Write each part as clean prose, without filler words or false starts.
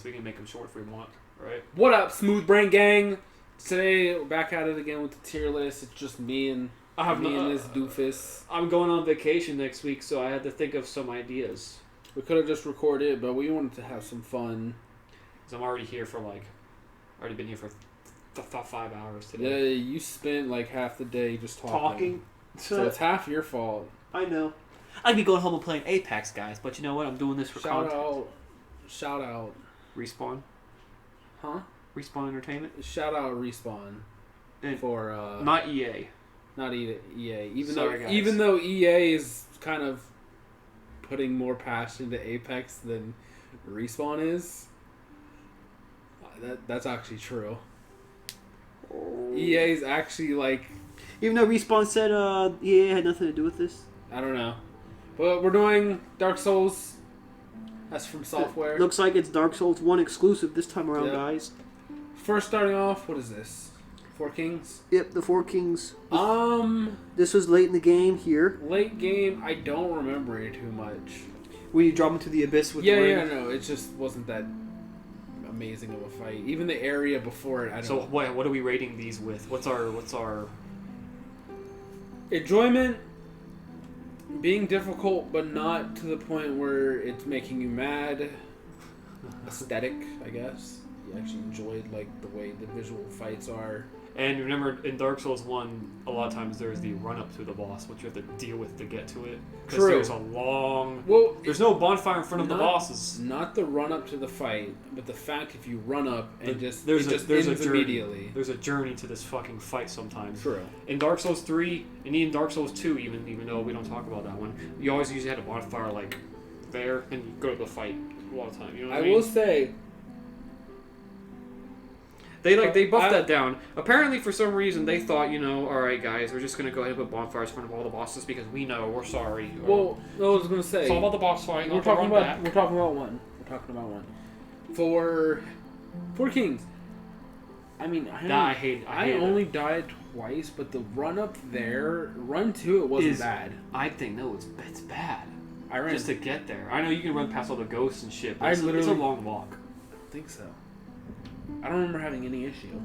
We can make them short if we want, right? What up, Smooth Brain Gang? Today we're back at it again with the tier list. It's just me and this doofus. I'm going on vacation next week, so I had to think of some ideas. We could have just recorded it, but we wanted to have some fun. Cause I'm already here for already been here for 5 hours today. Yeah, you spent like half the day just talking. So it's half your fault. I know. I'd be going home and playing Apex, guys, but you know what? I'm doing this for content. Shout out. Respawn. Huh? Respawn Entertainment. Shout out Respawn. And for not EA. Not EA. Sorry, even though EA is kind of putting more passion to Apex than Respawn is. That's actually true. EA is actually like... Even though Respawn said EA had nothing to do with this? I don't know. But we're doing Dark Souls. That's from Software. Looks like it's Dark Souls 1 exclusive this time around, guys. First starting off, what is this? Four Kings? Yep, the Four Kings. This was late in the game here. Late game, I don't remember it too much. When you drop into the abyss with the ring? Yeah, no, it just wasn't that amazing of a fight. Even the area before it, I don't know. So what are we rating these with? What's our enjoyment? Being difficult, but not to the point where it's making you mad. Aesthetic, I guess. You actually enjoyed like the way the visual fights are. And remember, in Dark Souls 1, a lot of times there's the run-up to the boss, which you have to deal with to get to it. Because there's a long... Well, there's no bonfire in front of the bosses. Not the run-up to the fight, but the fact if you run up and just there's a journey. Immediately. There's a journey to this fucking fight sometimes. True. In Dark Souls 3, and even Dark Souls 2, even though we don't talk about that one, you always usually had a bonfire like there, and you go to the fight a lot of time. You know what I mean? I will say... They buffed that down. Apparently, for some reason, they thought, alright guys, we're just going to go ahead and put bonfires in front of all the bosses because we know, we're sorry. Well, I was going to say... It's all about the boss fight. We're talking about one. For Four Kings. I mean, I only died twice, but the run up there, run to it wasn't bad. I think, no, it's bad. I ran just to get there. I know you can run past all the ghosts and shit, but it's a long walk. I don't think so. I don't remember having any issue.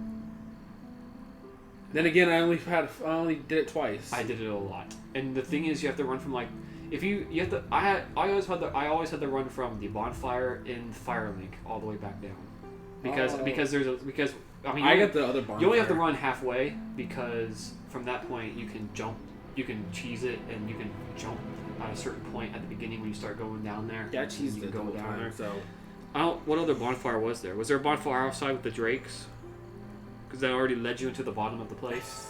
Then again, I only did it twice. I did it a lot, and the thing is, you have to run from like, you have to. I always had to run from the bonfire in Firelink all the way back down, because I got the other bonfire. You only have to run halfway because from that point you can jump, you can cheese it, and you can jump at a certain point at the beginning when you start going down there. Yeah, I cheesed you it go down there. So. What other bonfire was there? Was there a bonfire outside with the drakes? Because that already led you into the bottom of the place.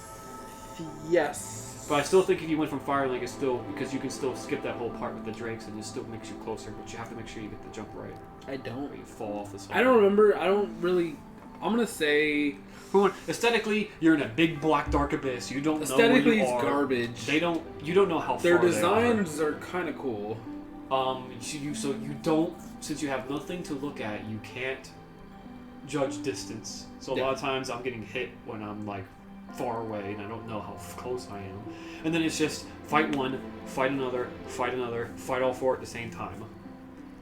Yes. But I still think if you went from Firelink, it's still because you can still skip that whole part with the drakes, and it still makes you closer. But you have to make sure you get the jump right. I don't. Or you fall off the side. I don't remember. I don't really. I'm gonna say. For one, aesthetically, you're in a big black dark abyss. You don't know where you are. Aesthetically, it's garbage. You don't know how far their designs are kind of cool. Since you have nothing to look at, you can't judge distance. So a lot of times I'm getting hit when I'm like far away and I don't know how close I am. And then it's just fight one, fight another, fight all four at the same time.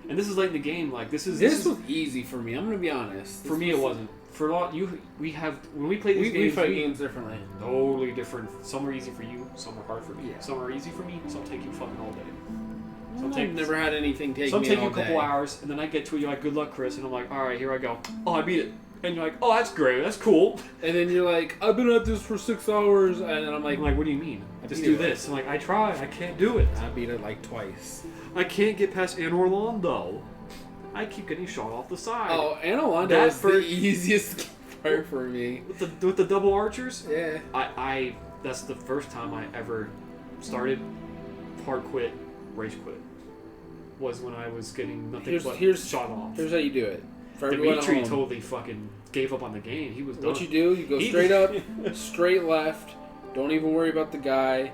And this is late in the game. Like this was easy for me. I'm gonna be honest. For me, it wasn't. For a lot, when we play these games, we fight games differently. Totally different. Some are easy for you, some are hard for me. Yeah. Some are easy for me, some take you fucking all day. I've never had anything take me all day. Some take you a couple day. hours, and then I get to it, you're like, good luck, Chris. And I'm like, alright, here I go. Oh, I beat it. And you're like, oh, that's great, that's cool. And then you're like, I've been at this for 6 hours, and then I'm like, what do you mean? Just do this. I'm like, I tried, I can't do it. I beat it like twice. I can't get past Anne Orlando. I keep getting shot off the side. Oh, Anne Orlando is the easiest part for me. With the double archers? Yeah. I that's the first time I ever hard quit, rage quit. Was when I was getting nothing but shot off. Here's how you do it. For Dimitri totally fucking gave up on the game. He was done. What you do, you go straight up, straight left, don't even worry about the guy,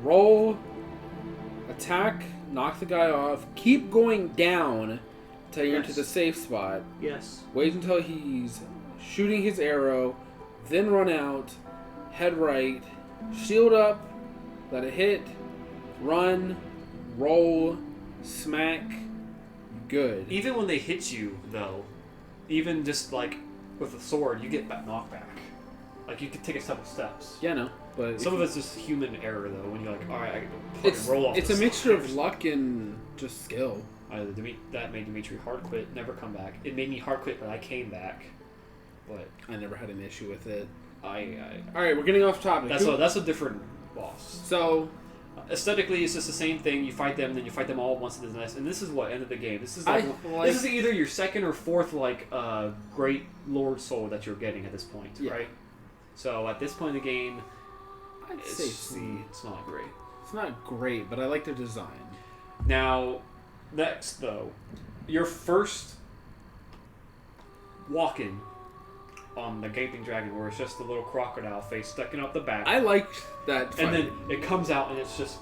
roll, attack, knock the guy off, keep going down until you're into the safe spot. Yes. Wait until he's shooting his arrow, then run out, head right, shield up, let it hit, run, roll, smack, good. Even when they hit you, though, even just like with a sword, you get that knockback. Like you could take a couple steps. Yeah, no, but Some of it's just human error though. When you're like, all right, I can fucking roll off. It's the a mixture side. of luck and just skill. That made Dimitri hard quit, never come back. It made me hard quit, but I came back. But I never had an issue with it. All right, we're getting off topic. That's a different boss. So aesthetically, it's just the same thing. You fight them, then you fight them all once in the nest, and this is what ended the game. This is this is either your second or fourth great Lord Soul that you're getting at this point, right? So at this point in the game, I'd say it's not great. It's not great, but I like the design. Now, next though, your first walk-in on the Gaping Dragon, where it's just a little crocodile face sticking out the back. I liked that fight. And then it comes out and it's just,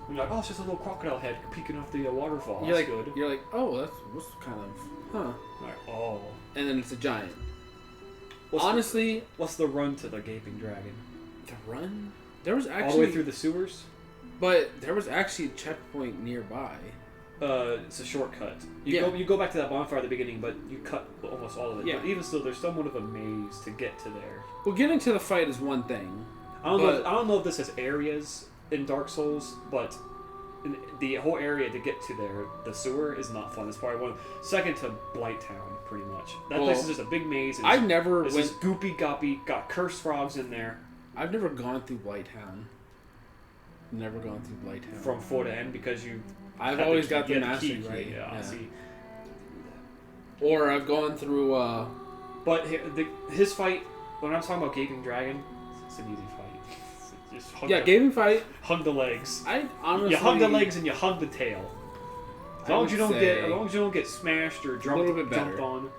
you're like, oh, it's just a little crocodile head peeking off the waterfall. You're That's like, good. You're like, oh, that's kind of, huh. Like, oh. And then it's a giant. Honestly, what's the run to the Gaping Dragon? The run? There was actually... all the way through the sewers? But there was actually a checkpoint nearby. It's a shortcut. You go back to that bonfire at the beginning, but you cut almost all of it. Yeah. But even still, there's somewhat of a maze to get to there. Well, getting to the fight is one thing. I don't know if this has areas in Dark Souls, but the whole area to get to there, the sewer, is not fun. It's probably second to Blight Town, pretty much. That place is just a big maze. I never went... It's just goopy goppy, got cursed frogs in there. I've never gone through Blight Town. Never gone through Blight Town. From 4 to end, because you... I've always got the master key, right? Yeah, see. Or I've gone through... But his fight, when I'm talking about Gaping Dragon, it's an easy fight. Just Gaping fight. Hug the legs. I honestly... You hug the legs and you hug the tail. As long as you don't get smashed or jumped on.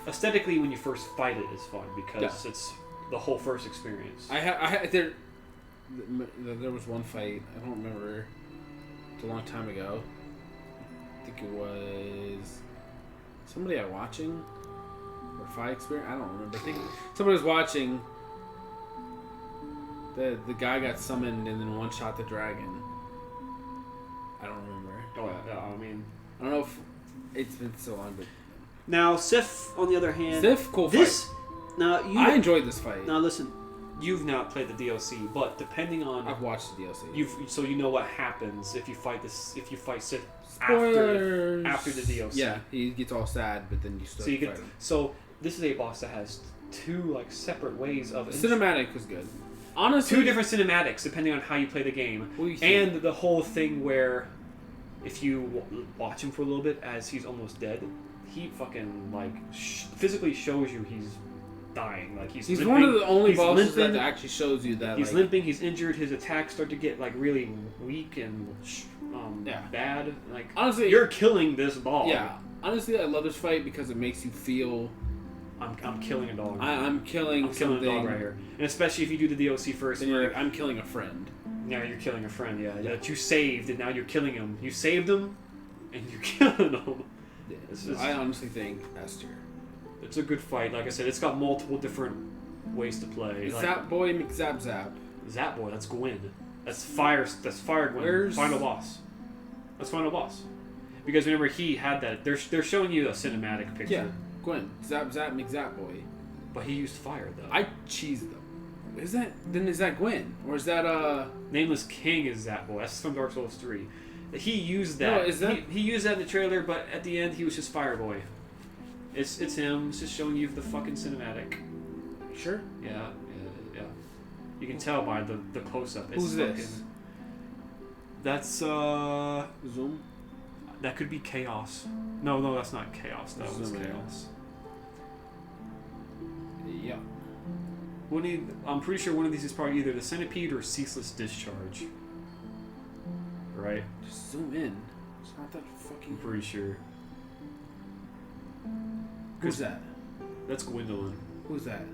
Aesthetically, when you first fight it, it's fun because it's the whole first experience. There was one fight, I don't remember, it's a long time ago. I think it was somebody I was watching, or fight experience, I don't remember. I think somebody was watching, the guy got summoned and then one shot the dragon. I don't remember. I don't know if it's been so long, but... Now, Sif, on the other hand... Sif, cool fight. I enjoyed this fight. Now, listen. You've not played the DLC, but depending on... I've watched the DLC. So you know what happens if you fight Sif after the DLC. Yeah, he gets all sad, but then you still fight him. So this is a boss that has two separate ways of... Cinematic was good. Honestly... 2 different cinematics, depending on how you play the game. And the whole thing where if you watch him for a little bit as he's almost dead, he fucking, physically shows you he's dying. He's limping, one of the only bosses that actually shows you that he's limping, he's injured, his attacks start to get really weak and bad. Honestly, you're killing this dog. Yeah, honestly, I love this fight because it makes you feel I'm killing a dog. I'm killing a dog right here, and especially if you do the DLC first. Then you're I'm killing a friend. Now you're killing a friend. Yeah, that you saved, and now you're killing him. You saved him, and you're killing him. Yeah, I honestly think S tier. It's a good fight. Like I said, it's got multiple different ways to play. Zap Boy McZap Zap. Zap Boy, that's Gwyn. That's Fire Gwyn. Final boss. That's final boss. Because whenever he had that, they're showing you a cinematic picture. Yeah, Gwyn. Zap Zap McZap Boy. But he used fire though. I cheesed them. Is that Gwyn? Or is that Nameless King is Zap Boy. That's from Dark Souls 3. He used that. No, he used that in the trailer, but at the end he was just Fire Boy. It's him. It's just showing you the fucking cinematic. Sure. Yeah. You can tell by the close up. Who's this? That's Zoom. That could be Chaos. No, that's not Chaos. That was Chaos. Yeah. I'm pretty sure one of these is probably either the Centipede or Ceaseless Discharge. Right? Just zoom in. It's not that fucking... I'm pretty sure. Who's that? That's Gwendolyn. Who's that?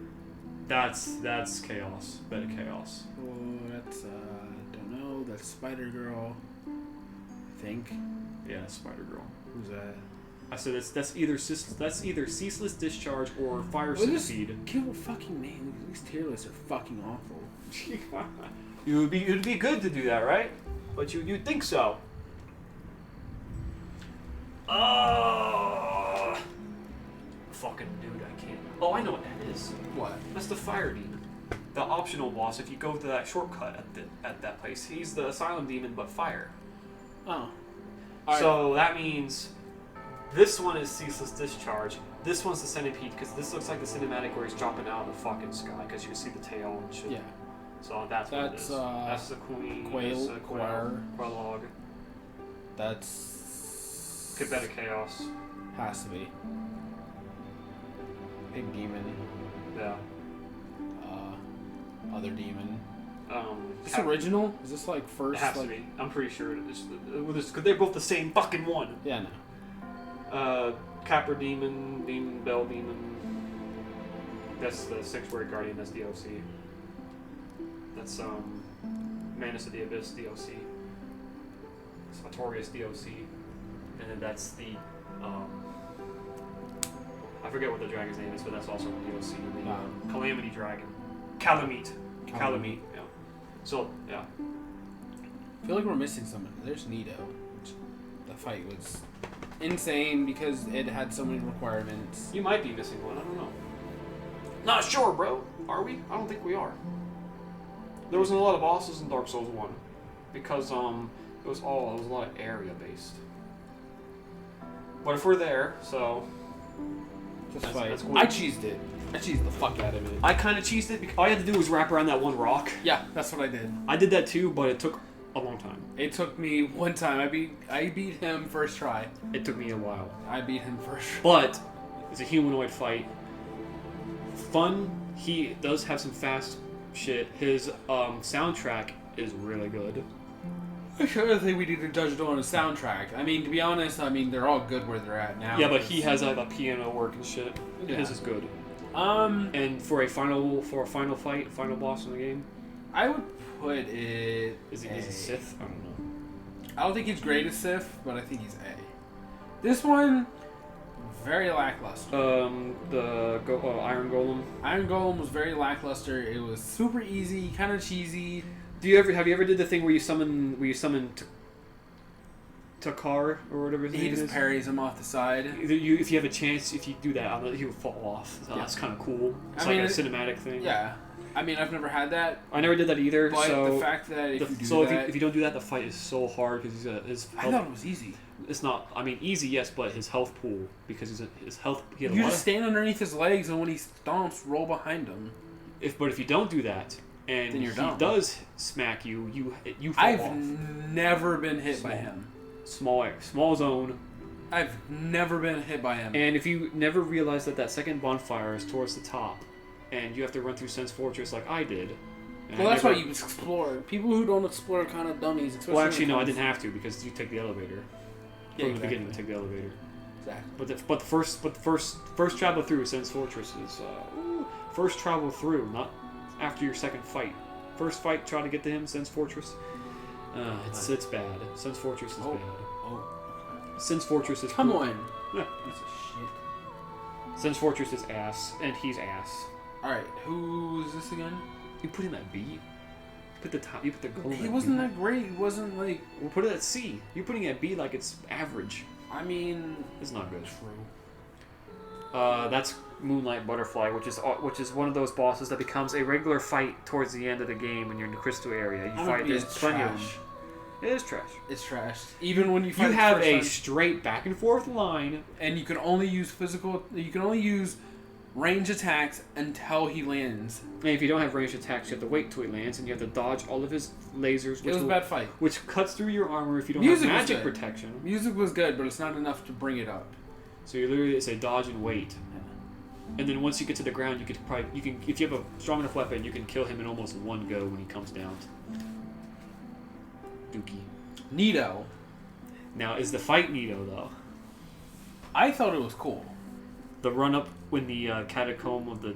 That's Chaos. Beta Chaos. Oh, that's don't know. That's Spider Girl. I think. Yeah, Spider Girl. Who's that? I said that's either Ceaseless Discharge or Fire Centipede. Kill fucking name. These tier lists are fucking awful. It would be good to do that, right? But you'd think so. Oh. fucking dude, I can't. Oh, I know what that is. What? That's the fire demon. The optional boss, if you go to that shortcut at that place, he's the asylum demon, but fire. Oh. So that means this one is ceaseless discharge. This one's the centipede, because this looks like the cinematic where he's dropping out of the fucking sky, because you can see the tail and shit. Yeah. So that's what it is. That's the queen. Quail. That's the Quailog. That's... Kibeta Chaos. Has to be. Big demon. Yeah. Other demon. Is this Cap- original? Is this like first? It has to be. I'm pretty sure it is. Because they're both the same fucking one. Yeah, no. Capra Demon, Demon Bell Demon. That's the Sanctuary Guardian, that's DLC. That's Manus of the Abyss DLC. Sartorius DLC. And then that's the I forget what the dragon's name is, but that's also a DLC. The Calamity Dragon. Calamite. Yeah. So, yeah. I feel like we're missing something. There's Nito. The fight was insane because it had so many requirements. You might be missing one, I don't know. Not sure, bro. Are we? I don't think we are. There wasn't a lot of bosses in Dark Souls 1. Because it was a lot of area based. But if we're there, so Just fight. that's cool. I cheesed it. I cheesed the fuck out of it. I kinda cheesed it because all you had to do was wrap around that one rock. Yeah, that's what I did. I did that too, but it took a long time. It took me one time. I beat him first try. It took me a while. I beat him first try. But it's a humanoid fight. Fun. He does have some fast shit. His soundtrack is really good. I sure think we need to judge it on a soundtrack. I mean, to be honest, they're all good where they're at now. Yeah, but he has a piano work and shit. Yeah. His is good. And for a final boss in the game, I would put it. is he Sith? I don't know. I don't think he's great as Sith, but I think he's A. This one, very lackluster. Iron Golem. Iron Golem was very lackluster. It was super easy, kind of cheesy. Have you ever did the thing where you summon Takar or whatever his He name just is? parries him off the side. If you have a chance, if you do that, he will fall off. So that's kind of cool. It's like a cinematic thing. Yeah. I mean, I've never had that. I never did that either. But so the fact that if if you don't do that, the fight is so hard because his health. I thought it was easy. It's not. I mean, easy, yes, but his health pool because his health. He had You just stand underneath his legs, and when he stomps, roll behind him. But if you don't do that, and then you're he dumb. does smack you fall I've off. never been hit by him. Small zone. I've never been hit by him. And if you never realize that second bonfire is towards the top, and you have to run through Sense Fortress like I did. Well, that's why you explore. People who don't explore are kind of dummies. Well, actually, no, I didn't have to because you take the elevator. Yeah, From the beginning, you take the elevator. Exactly. But the first travel through Sense Fortress is first travel through, not after your second fight. First fight, try to get to him, Sense Fortress. It's bad. Sense Fortress is bad. Sense Fortress is Come cool. on. Yeah. Piece of shit. Sense Fortress is ass, and he's ass. Alright, who is this again? You put him at B. You put the golem. He at wasn't B. that great. He wasn't like. We'll put it at C. You're putting it at B like it's average. I mean, It's not good. true. That's Moonlight Butterfly, which is one of those bosses that becomes a regular fight towards the end of the game when you're in the crystal area. You fight. There's plenty of them. It is trash. It's trash. Even when you fight You the have first a time, straight back and forth line, and you can only use You can only use range attacks until he lands. and if you don't have ranged attacks, you have to wait till he lands, and you have to dodge all of his lasers. It was a bad fight. Which cuts through your armor if you don't Music was have magic good. protection. Music was good, but it's not enough to bring it up. So you literally it's a dodge and wait. And then once you get to the ground, you can if you have a strong enough weapon, you can kill him in almost one go when he comes down. Dookie. Nito. Now, is the fight Nito though? I thought it was cool. The run up when the catacomb of the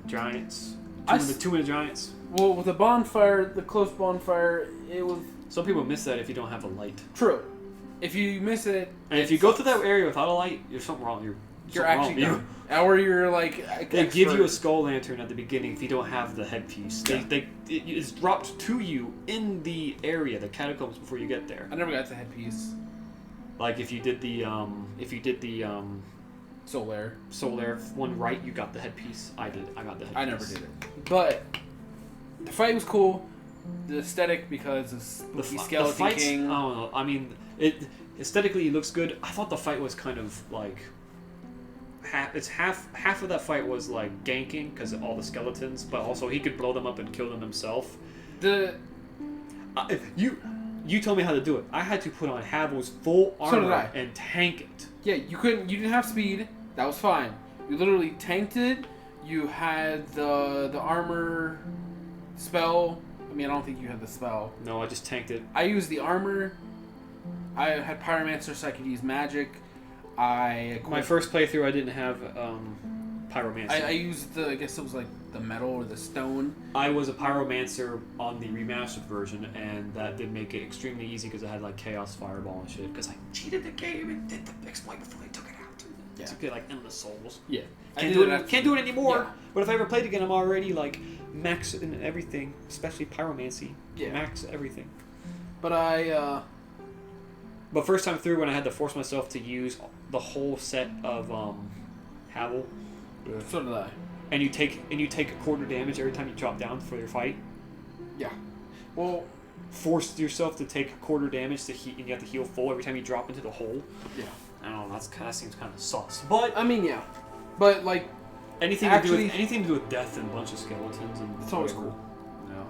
giants, two of the giants. Well, with the bonfire, the close bonfire, it was Some people miss that if you don't have a light. true. If you miss it, And if you go through that area without a light, there's something wrong. you're actually dumb. Or you're like They give you a skull lantern at the beginning if you don't have the headpiece. Yeah. It's dropped to you in the area, the catacombs, before you get there. I never got the headpiece. Like if you did the Solaire. Solaire, one right, you got the headpiece. I did. I got the headpiece. I never did it. But the fight was cool. The aesthetic, because of Spooky Skeleton fights, King. I don't know. I mean, it aesthetically it looks good. I thought the fight was kind of like half of that fight was like ganking because of all the skeletons, but also he could blow them up and kill them himself. You told me how to do it. I had to put on Havel's full armor and tank it. Yeah, you couldn't. You didn't have speed. That was fine. You literally tanked it. You had the armor spell. I mean, I don't think you had the spell. No, I just tanked it. I used the armor. I had Pyromancer, so I could use magic. My first playthrough, I didn't have Pyromancer. I used I guess it was like the metal or the stone. I was a Pyromancer on the remastered version, and that did make it extremely easy because I had like Chaos Fireball and shit. Because I cheated the game and did the exploit before I took it out. Yeah. To get like endless souls. Yeah. Can't do it anymore. Yeah. But if I ever played again, I'm already like max in everything, especially Pyromancy. Yeah. Max everything. But But first time through, when I had to force myself to use the whole set of Havel. So did I. And you take a quarter damage every time you drop down for your fight. Yeah. Well, force yourself to take a quarter damage to heal, and you have to heal full every time you drop into the hole. Yeah. I don't know. That seems kind of sus. But I mean, yeah. But like anything to do with death and a bunch of skeletons and it's always cool. Yeah.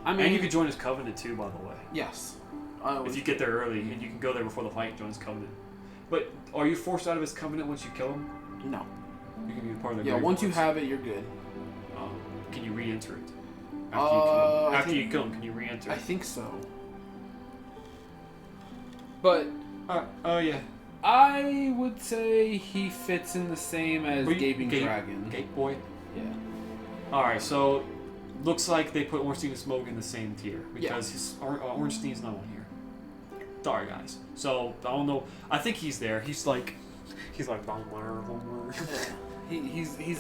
I mean, and you could join his covenant too, by the way. Yes. If you get there early, and you can go there before the fight, join his covenant. But are you forced out of his covenant once you kill him? No. You can be part of the. Yeah, once you have it, you're good. Can you re-enter it? After you kill him, can you re-enter? I think so. But yeah. I would say he fits in the same as Gaping Dragon. Gape Boy? Yeah. Alright, so looks like they put Ornstein and Smoke in the same tier because Ornstein's not on here. Sorry, guys. So, I don't know. I think he's there. He's like He's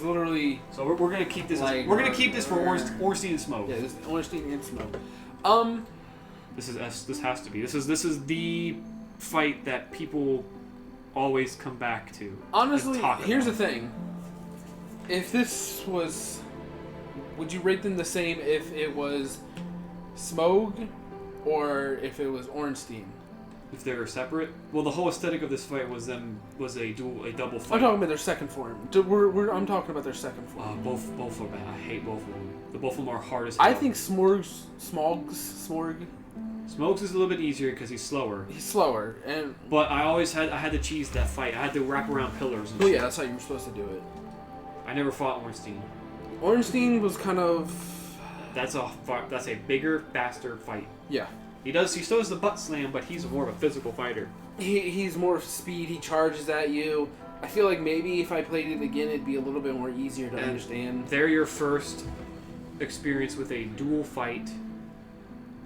literally. So we're gonna keep this. We're gonna keep this for Ornstein and Smoke. Yeah, this is Ornstein and Smoke. This has to be. This is the fight that people always come back to. Honestly, here's the thing. If this was, would you rate them the same if it was Smoke or if it was Ornstein? If they were separate, well, the whole aesthetic of this fight was a double fight. I'm talking about their second form. I'm talking about their second form. Both are bad. I hate both of them. Both of them are hard as hell. I think Smorg's Smokes is a little bit easier because he's slower. He's slower, but I had to cheese that fight. I had to wrap around pillars. Oh yeah, that's how you were supposed to do it. I never fought Ornstein. Ornstein was kind of. That's a bigger, faster fight. Yeah. He still does the butt slam, but he's more of a physical fighter. He's more speed. He charges at you. I feel like maybe if I played it again, it'd be a little bit more easier to understand. They're your first experience with a dual fight,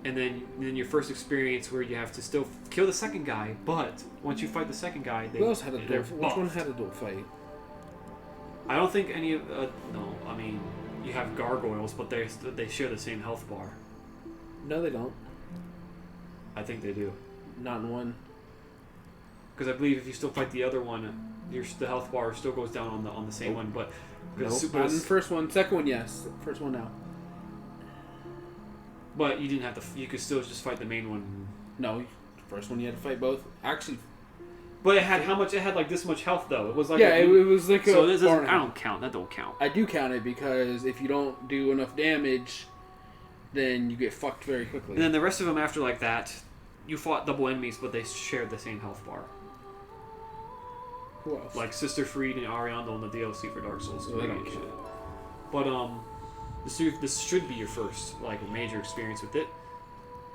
and then your first experience where you have to still kill the second guy. But once you fight the second guy, who else had a dual? Which one had a dual fight? I don't think any of no. I mean, you have gargoyles, but they share the same health bar. No, they don't. I think they do. Not in one. Because I believe if you still fight the other one, the health bar still goes down on the same one. But not in the first one. Second one, yes. First one, no. But you didn't have to. You could still just fight the main one. No, first one you had to fight both. Actually. But it had how much? It had like this much health though. It was like it was like so. This doesn't. I don't count. That don't count. I do count it because if you don't do enough damage, then you get fucked very quickly. And then the rest of them after like that, you fought double enemies, but they shared the same health bar. Who else? Like Sister Freed and Ariando in the DLC for Dark Souls. But this should be your first like major experience with it.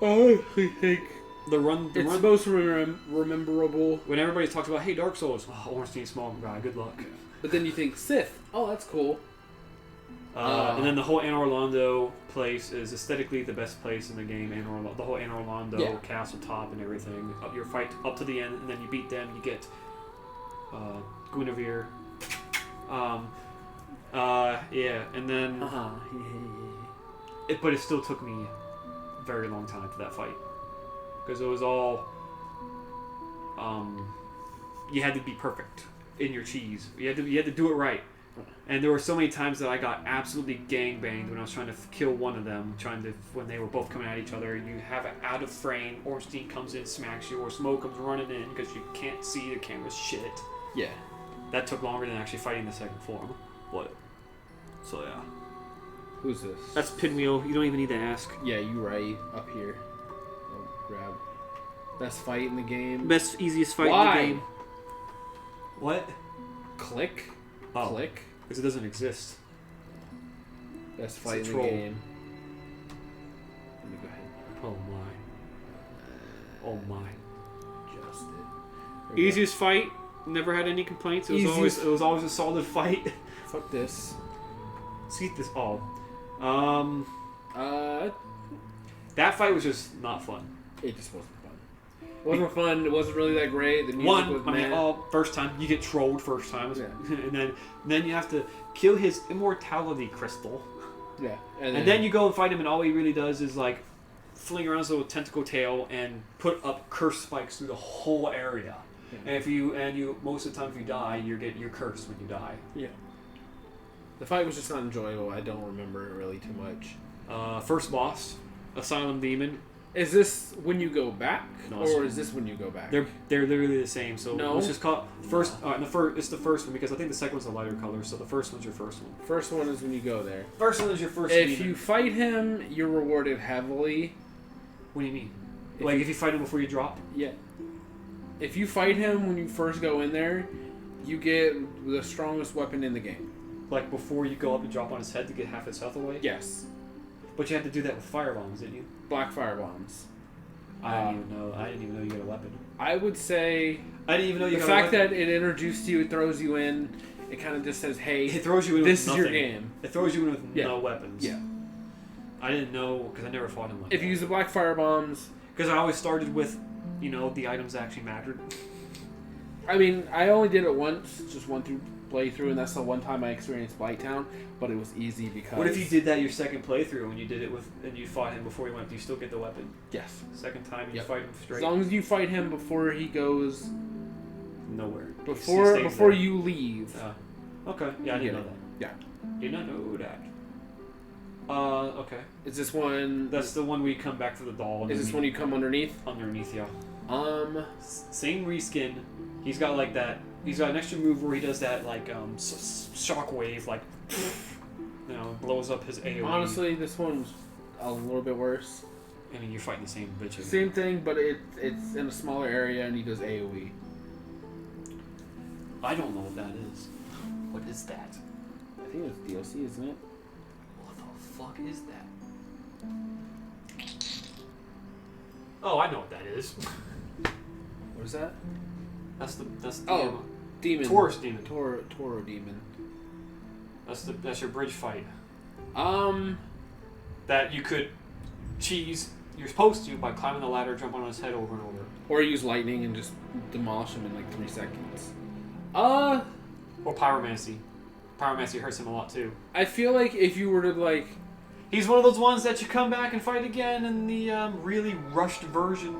I think it's most rememberable. When everybody talks about, hey, Dark Souls, Ornstein small guy, good luck. But then you think Sith. Oh, that's cool. And then the whole Anne Orlando place is aesthetically the best place in the game. The whole Anne Orlando castle top and everything. Your fight up to the end, and then you beat them. You get Guinevere. And then. But it still took me a very long time to that fight because it was all. You had to be perfect in your cheese. You had to do it right. And there were so many times that I got absolutely gangbanged when I was trying to kill one of them, when they were both coming at each other. You have it out of frame, Ornstein comes in, smacks you, or Smoke comes running in because you can't see the camera's shit. Yeah. That took longer than actually fighting the second form. What? So yeah. Who's this? That's Pinwheel. You don't even need to ask. Yeah, you right up here. I'll grab. Best fight in the game. Best, easiest fight Why? in the game. What? Click. Oh. Click. Because it doesn't exist. Best fight in the troll. game. Let me go ahead. Oh my. Oh my. Adjust it. There we go. Easiest fight. Never had any complaints. It was always a solid fight. Fuck this. See this all. Uh, That fight was just not fun. it just wasn't fun. It wasn't fun. It wasn't really that great. The music was meh. First time you get trolled first time, Yeah. and then you have to kill his immortality crystal, Yeah. and then you go and fight him, and all he really does is like fling around his little tentacle tail and put up curse spikes through the whole area. Yeah. And if you most of the time if you die, you're cursed when you die. Yeah. The fight was just not enjoyable. I don't remember it really too much. First boss, Asylum Demon. Is this when you go back, No, or is this when you go back? They're literally the same. So No. let's just call it first. It's the first one because I think the second one's a lighter color. So the first one's your first one. First one is when you go there. First one is your first. If demon. you fight him, you're rewarded heavily. What do you mean? If If you fight him before you drop? Yeah. If you fight him when you first go in there, you get the strongest weapon in the game. Like before you go up and drop on his head to get half his health away? Yes. But you had to do that with firebombs, didn't you? Black fire bombs. I didn't even know. I didn't even know you got a weapon. I would say I didn't even know you the got fact a weapon. that it introduced you, it throws you in, it kind of just says, hey, It throws you in this with is your nothing. game. It throws you in with Yeah. no weapons. Yeah. I didn't know because I never fought him like If you use the black fire bombs, because I always started with, the items that actually mattered. I mean, I only did it once, just one through playthrough, and that's the one time I experienced Blighttown, but it was easy because... What if you did that your second playthrough and you did it with and you fought him before he went? Do you still get the weapon? Yes. Second time you Yep. fight him straight. As long as you fight him before he goes... Nowhere. Before He stays before there. you leave. Okay. Yeah, I You didn't get know it. that. Yeah. Did not know that. Okay. Is this one... That's the one where you come back for the doll. Is this when you come underneath? Underneath, yeah. Same Reskin. He's got like that. He's got an extra move where he does that like shockwave, like blows up his AOE. Honestly, this one's a little bit worse. I mean, you're fighting the same bitch. Same thing, but it's in a smaller area, and he does AOE. I don't know what that is. What is that? I think it's DLC, isn't it? What the fuck is that? Oh, I know what that is. What is that? That's the Oh, demon. Taurus demon. Toro demon. That's your bridge fight. Um, That you could cheese. You're supposed to by climbing the ladder, jump on his head over and over. or use lightning and just demolish him in like 3 seconds. Or pyromancy. Pyromancy hurts him a lot too. I feel like if you were to like, He's one of those ones that you come back and fight again in the really rushed version,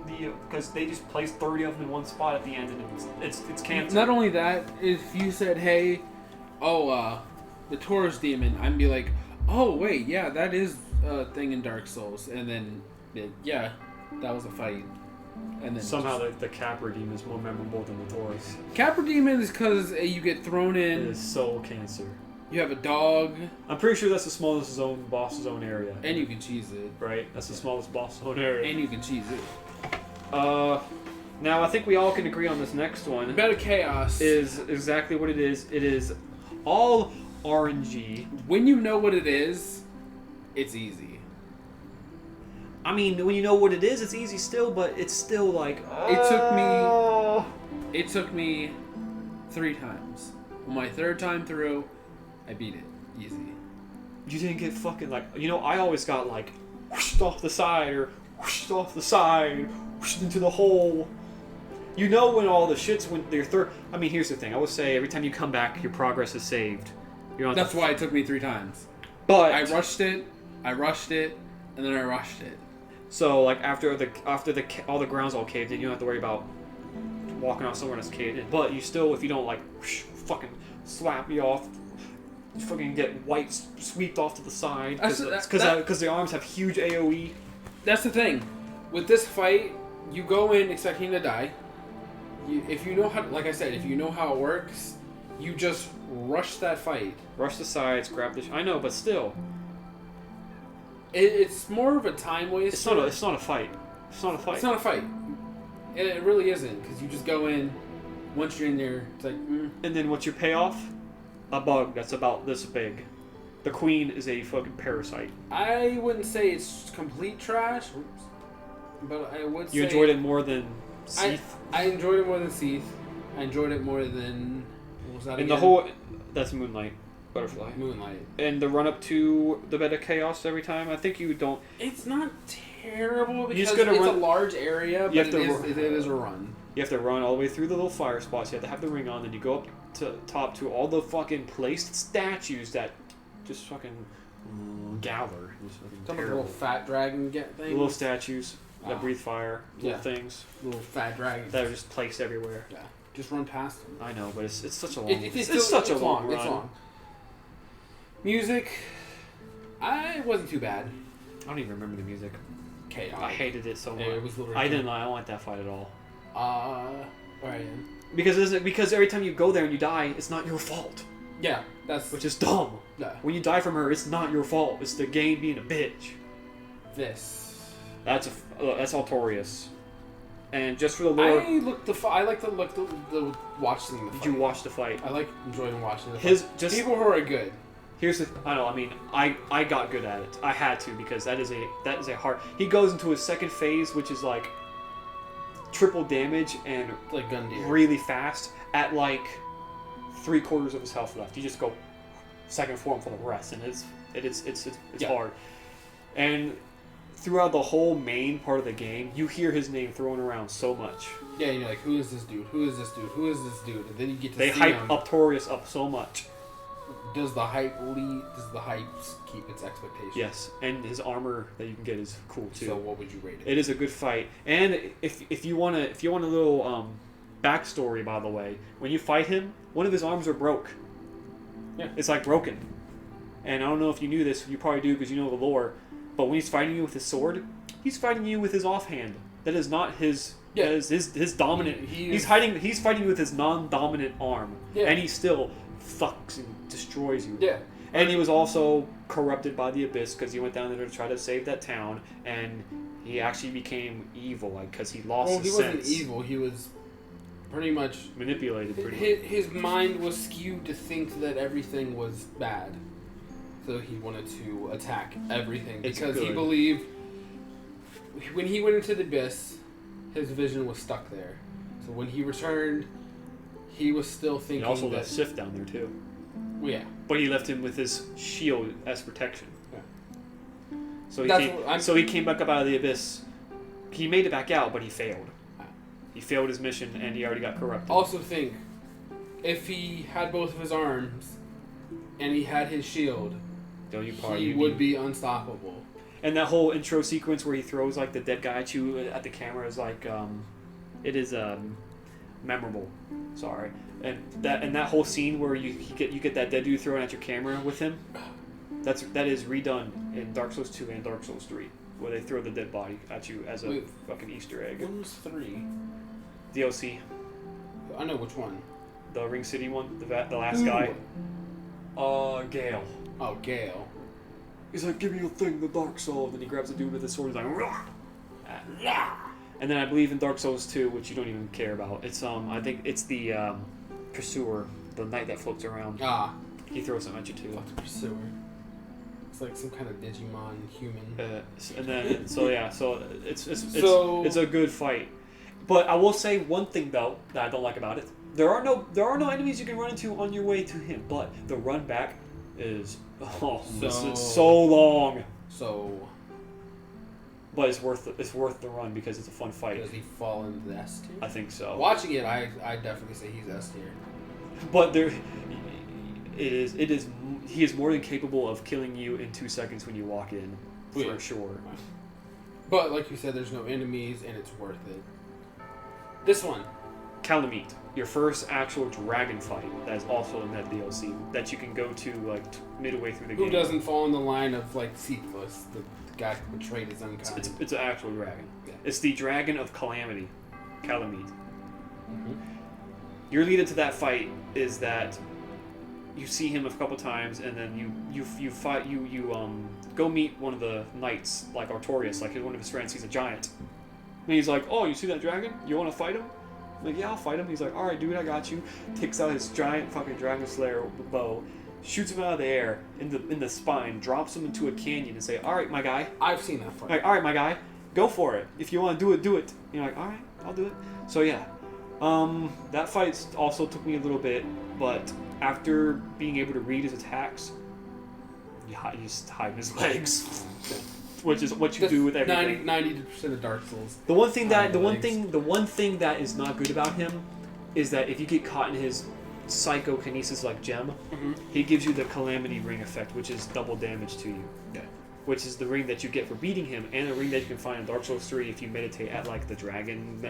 because they just place 30 of them in one spot at the end, and it's cancer. not only that, if you said, hey, the Taurus demon, I'd be like, oh wait, yeah, that is a thing in Dark Souls, and then yeah, that was a fight. And then Somehow the Capra demon is more memorable than the Taurus. Capra demon is because you get thrown It in. is soul cancer. You have a dog, I'm pretty sure that's the smallest boss zone area. and you can cheese it. Right? That's the smallest boss zone area. And you can cheese it. Now I think we all can agree on this next one. Bed of Chaos Is exactly what it is. It is all RNG. when you know what it is, it's easy. I mean, when you know what it is, it's easy still, but it's still like... It took me 3 times. On my 3rd time through, I beat it. Easy. You didn't get fucking like... I always got like whooshed off the side or whooshed off the side, whooshed into the hole. You know when all the shit's when your third... I mean, here's the thing. I would say every time you come back, your progress is saved. That's why it took me 3 times. But I rushed it, and then I rushed it. So like after all the ground's all caved in, you don't have to worry about walking out somewhere that's caved in. But you still, if you don't like fucking slap me off, you fucking get white swept off to the side because the arms have huge AOE. That's the thing. With this fight, you go in expecting to die. If you know how, like I said, if you know how it works, you just rush that fight. Rush the sides, grab the. I know, but still, it's more of a time waste. It's not a fight. It's not a fight. It's not a fight. It really isn't, because you just go in. Once you're in there, it's like. And then what's your payoff? A bug that's about this big. The queen is a fucking parasite. I wouldn't say it's complete trash, but I would say... You enjoyed it more than Seath? I enjoyed it more than Seath. I enjoyed it more than... What was that again? And the whole... That's Moonlight. Butterfly. Moonlight. And the run up to the bed of chaos every time, I think you don't... It's not terrible because it's a large area, but it is a run. You have to run all the way through the little fire spots. You have to have the ring on, then you go up to top to all the fucking placed statues that just fucking gather. Some little fat dragon things. Little statues that breathe fire. Little things. Little fat dragons. That are just placed everywhere. Yeah. Just run past them. I know, but it's such a long it's such a long run. It's long. Music, it wasn't too bad. I don't even remember the music. Chaotic. I hated it so much. It was literally I don't like that fight at all. Right. Because every time you go there and you die, it's not your fault. Yeah, which is dumb. Yeah. When you die from her, it's not your fault. It's the game being a bitch. That's Altorius. And just for the lore, I like to look the watching the fight. Did you watch the fight? I like enjoying watching the fight. People who are good. Here's the. I got good at it. I had to because that is a hard. He goes into his second phase, which is like triple damage and like Gundyr. Really fast at like 3/4 of his health left. You just go second form for the rest, and it's hard. And throughout the whole main part of the game, you hear his name thrown around so much. Yeah, you're like, who is this dude? Who is this dude? Who is this dude? And then you get to see him. They hype Altorius up so much. Does the hype keep its expectations? Yes, and his armor that you can get is cool too. So what would you rate it? It is a good fight, and if you want a little backstory, by the way, when you fight him, one of his arms are broke. Yeah, it's like broken, and I don't know if you knew this. You probably do because you know the lore. But when he's fighting you with his sword, he's fighting you with his offhand. That is not his. Yeah, his dominant. He's fighting you with his non-dominant arm, and he still fucks and destroys you. Yeah. And he was also corrupted by the Abyss because he went down there to try to save that town, and he actually became evil, like because he lost his sense. Well, he wasn't evil. He was pretty much manipulated. His mind was skewed to think that everything was bad, so he wanted to attack everything because he believed when he went into the Abyss, his vision was stuck there. So when he returned, he was still thinking. He also left Sif down there too. Yeah. But he left him with his shield as protection. Yeah. So he came back up out of the Abyss. He made it back out, but he failed. He failed his mission, and he already got corrupted. Also think, if he had both of his arms, and he had his shield, he would be unstoppable. And that whole intro sequence where he throws like the dead guy at you at the camera is like, it is memorable. Sorry. And that whole scene where you get that dead dude thrown at your camera with him, that is redone in Dark Souls 2 and Dark Souls 3, where they throw the dead body at you as a fucking Easter egg. What was 3? DLC. I know which one. The Ring City one, the last guy. Gale. Oh, Gale. He's like, give me your thing, the Dark Soul. And then he grabs the dude with his sword. He's like, Rah! And then I believe in Dark Souls 2, which you don't even care about. It's I think it's the Pursuer, the knight that floats around. He throws something at you too. Fuck the Pursuer. It's like some kind of Digimon human. And then so it's a good fight. But I will say one thing though that I don't like about it. There are no enemies you can run into on your way to him, but the run back is it's so long. But it's worth the run because it's a fun fight. Does he fall into the S tier? I think so. Watching it, I definitely say he's S tier. But he is more than capable of killing you in 2 seconds when you walk in, for sure. But like you said, there's no enemies and it's worth it. This one, Calamite, your first actual dragon fight that is also in that DLC that you can go to like midway through the game. Who doesn't fall in the line of like Cephas, the guy who betrayed his own kind? It's an actual dragon. Yeah. It's the Dragon of Calamity, Calamite. Mm-hmm. Your lead into that fight is that you see him a couple times, and then you go meet one of the knights, like Artorias, like one of his friends. He's a giant, and he's like, "Oh, you see that dragon? You want to fight him?" I'm like, "Yeah, I'll fight him." He's like, "All right, dude, I got you." Takes out his giant fucking dragon slayer bow, shoots him out of the air in the spine, drops him into a canyon, and say, "All right, my guy." I've seen that fight. Like, "All right, my guy, go for it. If you want to do it, do it." And you're like, "All right, I'll do it." So yeah, that fight also took me a little bit, but after being able to read his attacks, you just hide his legs, which is what you do with everything. 90% of Dark Souls. The one thing that is not good about him is that if you get caught in his psychokinesis like gem, he gives you the Calamity Ring effect, which is double damage to you. Yeah. Which is the ring that you get for beating him, and a ring that you can find in Dark Souls 3 if you meditate at like the dragon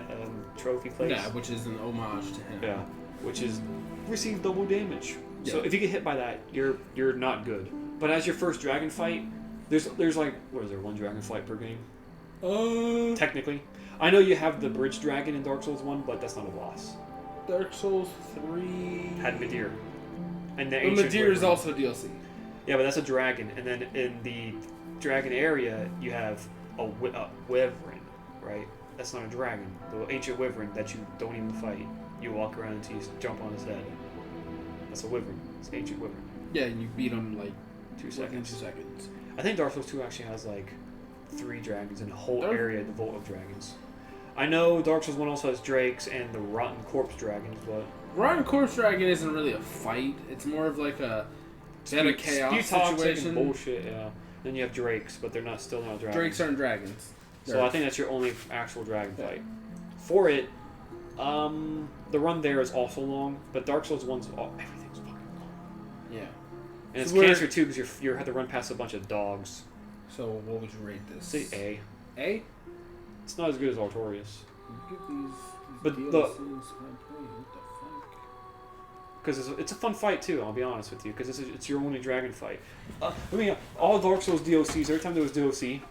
trophy place. Yeah, which is an homage to him. Yeah, which is receive double damage. Yeah. So if you get hit by that, you're not good. But as your first dragon fight, there's like, what is there, one dragon fight per game? Technically. I know you have the bridge dragon in Dark Souls 1, but that's not a boss. Dark Souls 3 Had Midir. And the But ancient Midir is wyvern. also DLC. Yeah, but that's a dragon. And then in the dragon area, you have a wyvern, right? That's not a dragon. The ancient wyvern that you don't even fight. You walk around until you jump on his head. That's a wyvern. It's an ancient wyvern. Yeah, and you beat him like 2 within seconds. 2 seconds. I think Dark Souls 2 actually has like 3 dragons in a whole area, the Vault of Dragons. I know Dark Souls 1 also has drakes and the Rotten Corpse Dragons, but... Rotten Corpse Dragon isn't really a fight. It's more of like a Beta Chaos situation. Bullshit, yeah. Then you have drakes, but they're still not dragons. Drakes aren't dragons. So I think that's your only actual dragon fight. For it, the run there is also long, but Dark Souls 1's everything's fucking long. Yeah. And it's So cancer too, because you have to run past a bunch of dogs. So what would you rate this? Say A. A? It's not as good as Artorias. Give these But DLCs the- my point. What the fuck? Because it's a fun fight too, I'll be honest with you, because it's your only dragon fight. All Dark Souls DLCs, every time there was DLC,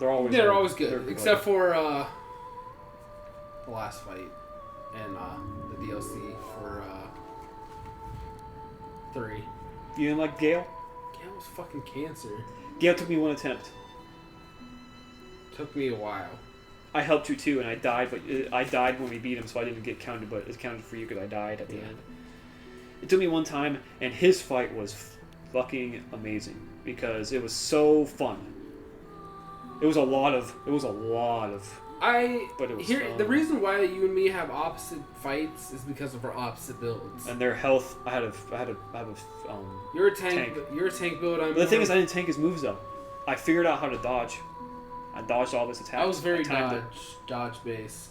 they're always good. they're Except for the last fight and the DLC for 3. You didn't like Gale? Gale was fucking cancer. Gale took me 1 attempt. Took me a while. I helped you too, and I died, but I died when we beat him, so I didn't get counted, but it's counted for you because I died at the end. It took me 1 time, and his fight was fucking amazing because it was so fun. It was a lot of. But it was fun. The reason why you and me have opposite fights is because of our opposite builds. And their health, I had a You're a tank. You're a tank build. But the thing is, I didn't tank his moves though. I figured out how to dodge. I dodged all his attacks. I was very timed dodge based.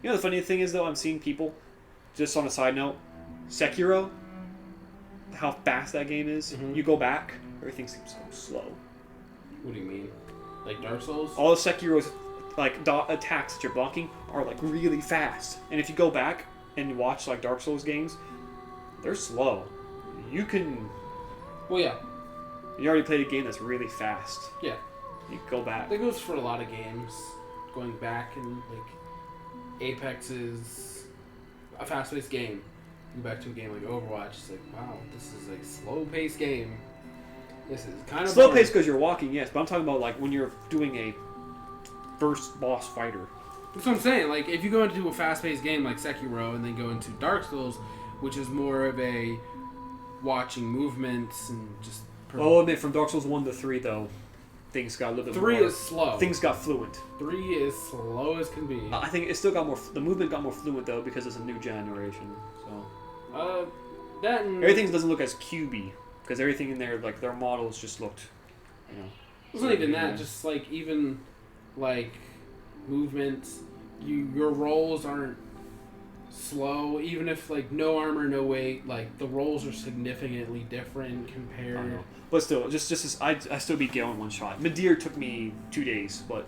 You know the funny thing is though, I'm seeing people, just on a side note, Sekiro, how fast that game is. Mhm. You go back, everything seems so slow. What do you mean? Like Dark Souls? All of Sekiro's like attacks that you're blocking are like really fast. And if you go back and you watch like Dark Souls games, they're slow. You can. Well, yeah. You already played a game that's really fast. Yeah. You go back. That goes for a lot of games. Going back and like Apex is a fast-paced game. You go back to a game like Overwatch, it's like, wow, this is a slow-paced game. This is kind of Slow pace because you're walking, yes, but I'm talking about like when you're doing a first boss fighter. That's what I'm saying. Like if you go into a fast-paced game like Sekiro and then go into Dark Souls, which is more of a watching movements and just. I'll admit, from Dark Souls 1 to 3 though, things got a little bit 3 more. is slow. Things got fluent. 3 is slow as can be. I think it still got more. The movement got more fluent though because it's a new generation. So that and everything doesn't look as cubey because everything in there, like their models, just looked, you know. It's not even that. Just like even like movements, your rolls aren't slow. Even if like no armor, no weight, like the rolls are significantly different compared. I know. But still, just as I still beat Gale in 1 shot. Midir took me 2 days, but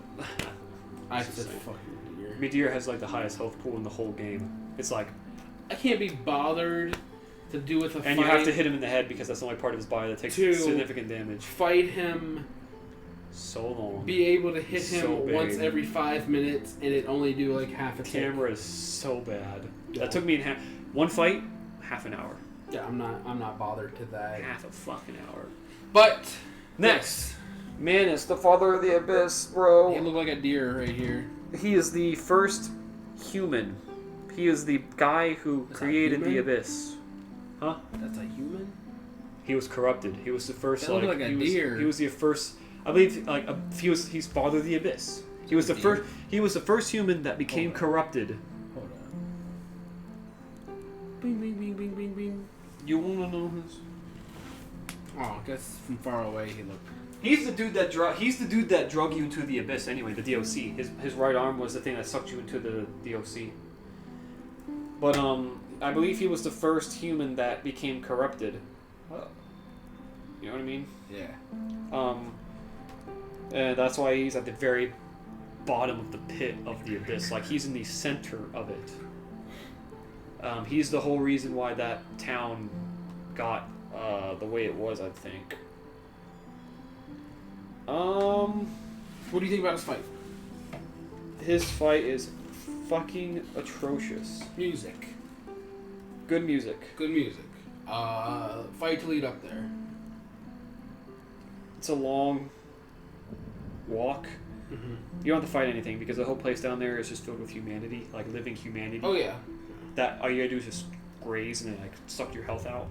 I It's said just like- fucking weird. Midir has like the highest health pool in the whole game. It's like, I can't be bothered to do with a fight. and you have to hit him in the head because that's the only part of his body that takes significant damage. Fight him. So long. Be able to hit him So big. once every 5 minutes, and it only do like half a The tick. camera is so bad. Yeah. That took me one fight, half an hour. Yeah, I'm not bothered to that. Half a fucking hour. But Next, Manus, the father of the abyss, bro. he looked like a deer right here. He is the first human. He is the guy who Is that created the human? abyss. Huh? That's a human. He was corrupted. He was the first. That looked like a deer. He was the first. I believe he's father of the abyss. He was the first. He was the first human that became corrupted. Hold on. Bing, bing, bing, bing, bing, bing. You wanna know his? Oh, I guess from far away he looked. He's the dude that drug you into the abyss. Anyway, the DOC. His right arm was the thing that sucked you into the DOC. But I believe he was the first human that became corrupted. You know what I mean? Yeah. And that's why he's at the very bottom of the pit of the abyss. Like, he's in the center of it. He's the whole reason why that town got the way it was, I think. What do you think about his fight? His fight is fucking atrocious. Music. Good music. Good music. Fight to lead up there. It's a long walk. Mm-hmm. You don't have to fight anything because the whole place down there is just filled with humanity, like living humanity. Oh yeah. That all you gotta do is just graze and then like suck your health out.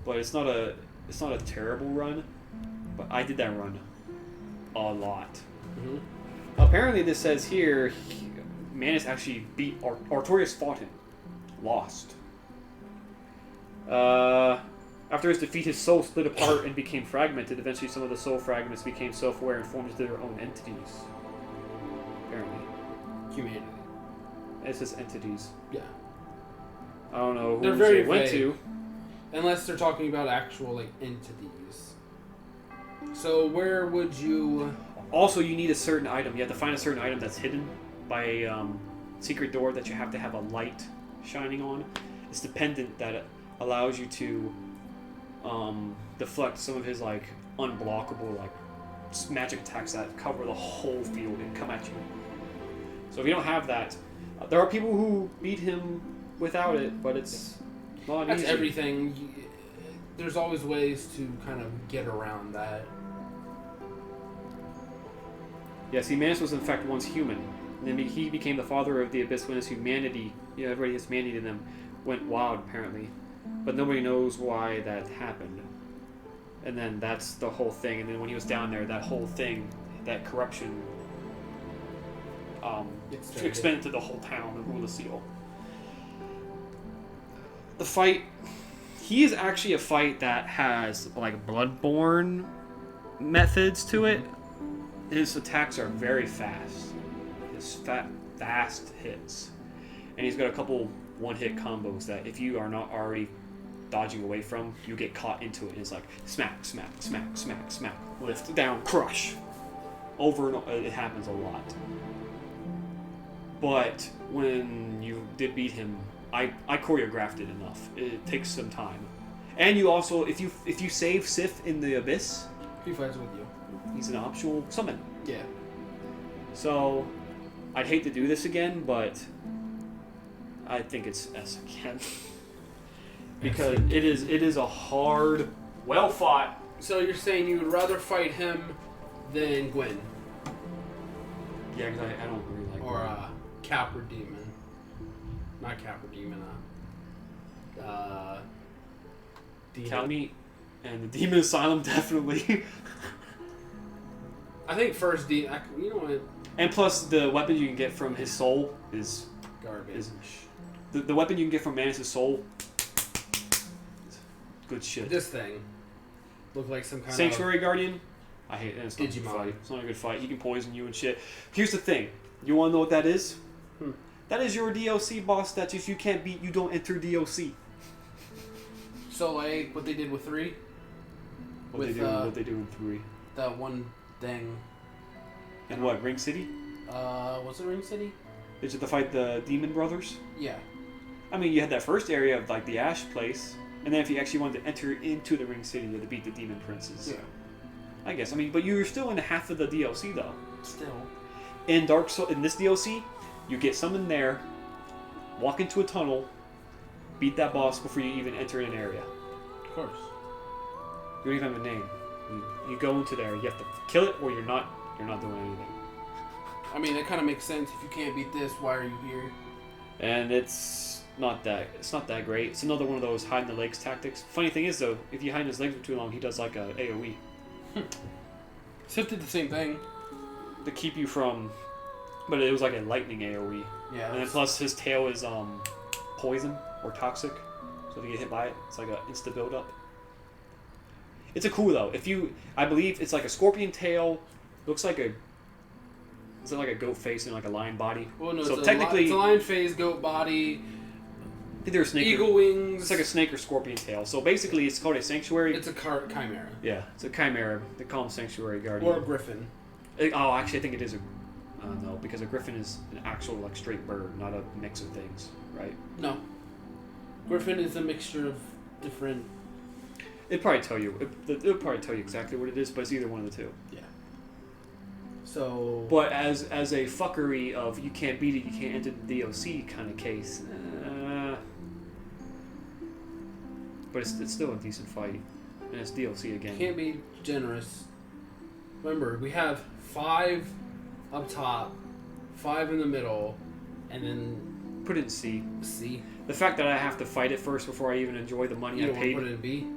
But it's not a terrible run. But I did that run a lot. Mm-hmm. Apparently, this says here, Manus actually beat Artorias fought him, lost. After his defeat, his soul split apart and became fragmented. Eventually, some of the soul fragments became self-aware and formed into their own entities. Apparently, Humanity. it says entities. Yeah. I don't know who They're very they went vague. to. Unless they're talking about actual like entities. So where would you? Also, you need a certain item. You have to find a certain item that's hidden by a secret door that you have to have a light shining on. It's dependent that it allows you to deflect some of his like unblockable like magic attacks that cover the whole field and come at you. So if you don't have that, there are people who beat him without it, but it's not That's easy. everything. There's always ways to kind of get around that. Yeah, see, Manus was in fact once human. And then he became the father of the abyss when his humanity, everybody has humanity in them, went wild apparently. But nobody knows why that happened. And then that's the whole thing. And then when he was down there, that whole thing, that corruption, expanded to the whole town and ruled the seal. The fight, he is actually a fight that has like Bloodborne methods to it. His attacks are very fast. His fast hits. And he's got a couple one-hit combos that if you are not already dodging away from, you get caught into it. And it's like smack, smack, smack, smack, smack, lift, down, crush. Over and over. It happens a lot. But when you did beat him, I choreographed it enough. It takes some time. And you also, if you save Sif in the Abyss, He fights with you. he's an optional summon. Yeah. So, I'd hate to do this again, but I think it's S again. Because it is a hard, well fought. So you're saying you would rather fight him than Gwen Yeah, because I don't really like. or Capra Demon? Not Capra Demon. Calmeet and the Demon Asylum definitely. I think first Demon. You know what? And plus, the weapon you can get from his soul is Garbage. the weapon you can get from Manus' soul. Good shit. This thing looked like some kind Sanctuary Guardian. I hate it. It's not a good Digimon. fight. It's not a good fight. He can poison you and shit. Here's the thing. You want to know what that is? That is your DOC boss that if you can't beat, you don't enter DOC. of. So like what they did with 3. What they do in 3. That one thing. And what, Ring City? Was it Ring City? Is it to fight the Demon Brothers? Yeah. I mean, you had that first area of like the Ash place, and then if you actually wanted to enter into the Ring City, you had to beat the Demon Princes. Yeah. I guess. I mean, but you were still in half of the DLC though. Still. In Dark Souls, in this DLC, you get summoned there, walk into a tunnel, beat that boss before you even enter an area. Of course. You don't even have a name. You go into there. You have to kill it, or you're not doing anything. I mean, it kind of makes sense. If you can't beat this, why are you here? And it's not that great. It's another one of those hide in the legs tactics. Funny thing is though, if you hide in his legs for too long, he does like a AOE Sif did the same thing. to keep you from. But it was like a lightning AOE. Yeah. And then plus his tail is poison or toxic, so if you get hit by it, it's like an insta build up. It's a cool though. I believe it's like a scorpion tail. Looks like a. Is it like a goat face and like a lion body? Well, no, so it's technically, it's a lion face, goat body, I think they're a snake. eagle wings. It's like a snake or scorpion tail. So basically, it's called a sanctuary. It's a chimera. Yeah, it's a chimera. They call them sanctuary guardian. Or a griffin. Actually, I think it is a. No, because a griffin is an actual like straight bird, not a mix of things, right? No. Griffin is a mixture of different. It'd probably tell you. It'll probably tell you exactly what it is, but it's either one of the two. Yeah. So. But as a fuckery of you can't beat it, you can't enter the DLC kind of case. But it's still a decent fight, and it's DLC again. Can't be generous. Remember, we have 5 up top, 5 in the middle, and then Put it in C. C. The fact that I have to fight it first before I even enjoy the money You I don't want to paid. put it in B?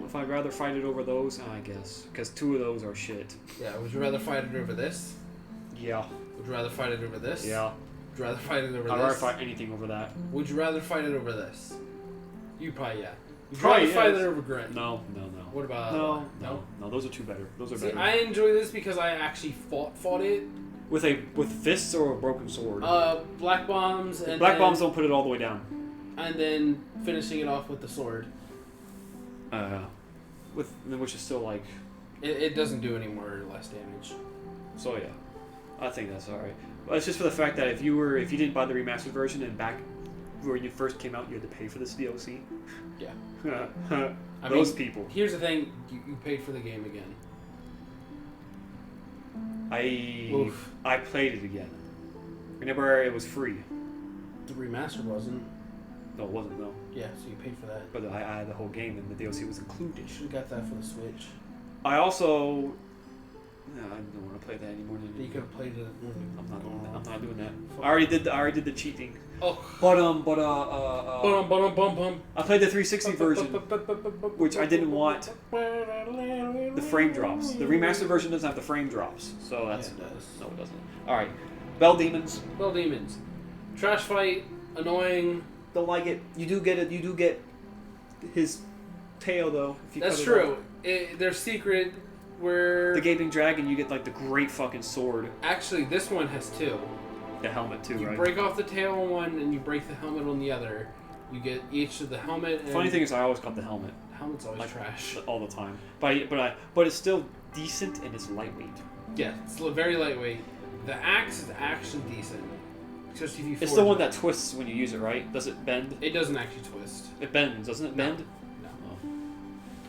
If I'd rather fight it over those, I guess. Because 2 of those are shit. Yeah, would you rather fight it over this? Yeah. Would you rather fight it over this? Yeah. Would you rather fight it over I'd this? rather fight anything over that. Would you rather fight it over this? You probably, yeah. Would you Probably, rather fight yes. it over Grit? No. What about... No, those are 2 better. Those are See, better. I enjoy this because I actually fought it. With fists or a broken sword? Black bombs and Black then, bombs don't put it all the way down. And then finishing it off with the sword. Which is still like. It doesn't do any more or less damage. So yeah, I think that's all right. But it's just for the fact that if you didn't buy the remastered version and back when you first came out, you had to pay for this DLC. Yeah. Those people. Here's the thing: you paid for the game again. I played it again. Whenever it was free. The remaster wasn't. No, it wasn't. No. Yeah, so you paid for that. But I had the whole game and the DLC was included. You should have got that for the Switch. I also. No, I don't want to play that anymore. You could have played it. I'm not doing that. I'm not doing that. I already did the cheating. Oh. But I played the 360 version, which I didn't want the frame drops. The remastered version doesn't have the frame drops, so that's Yeah, it does. no, it doesn't. All right, Bell Demons. Well, demons. Trash fight, annoying. Don't like it. You do get it. You do get his tail though. If you That's cut it true. off. Their secret where The Gaping Dragon, you get like the great fucking sword. actually this one has 2. The helmet too, You right? break off the tail on one and you break the helmet on the other. You get each of the helmet. And Funny thing is, I always got the helmet helmet's always like, trash. all the time. But it's still decent and it's lightweight. Yeah, it's very lightweight. The axe is actually decent. Especially if you It's forge the one it. that twists when you use it, right? Does it bend? It doesn't actually twist. It bends, doesn't it? No. Bend?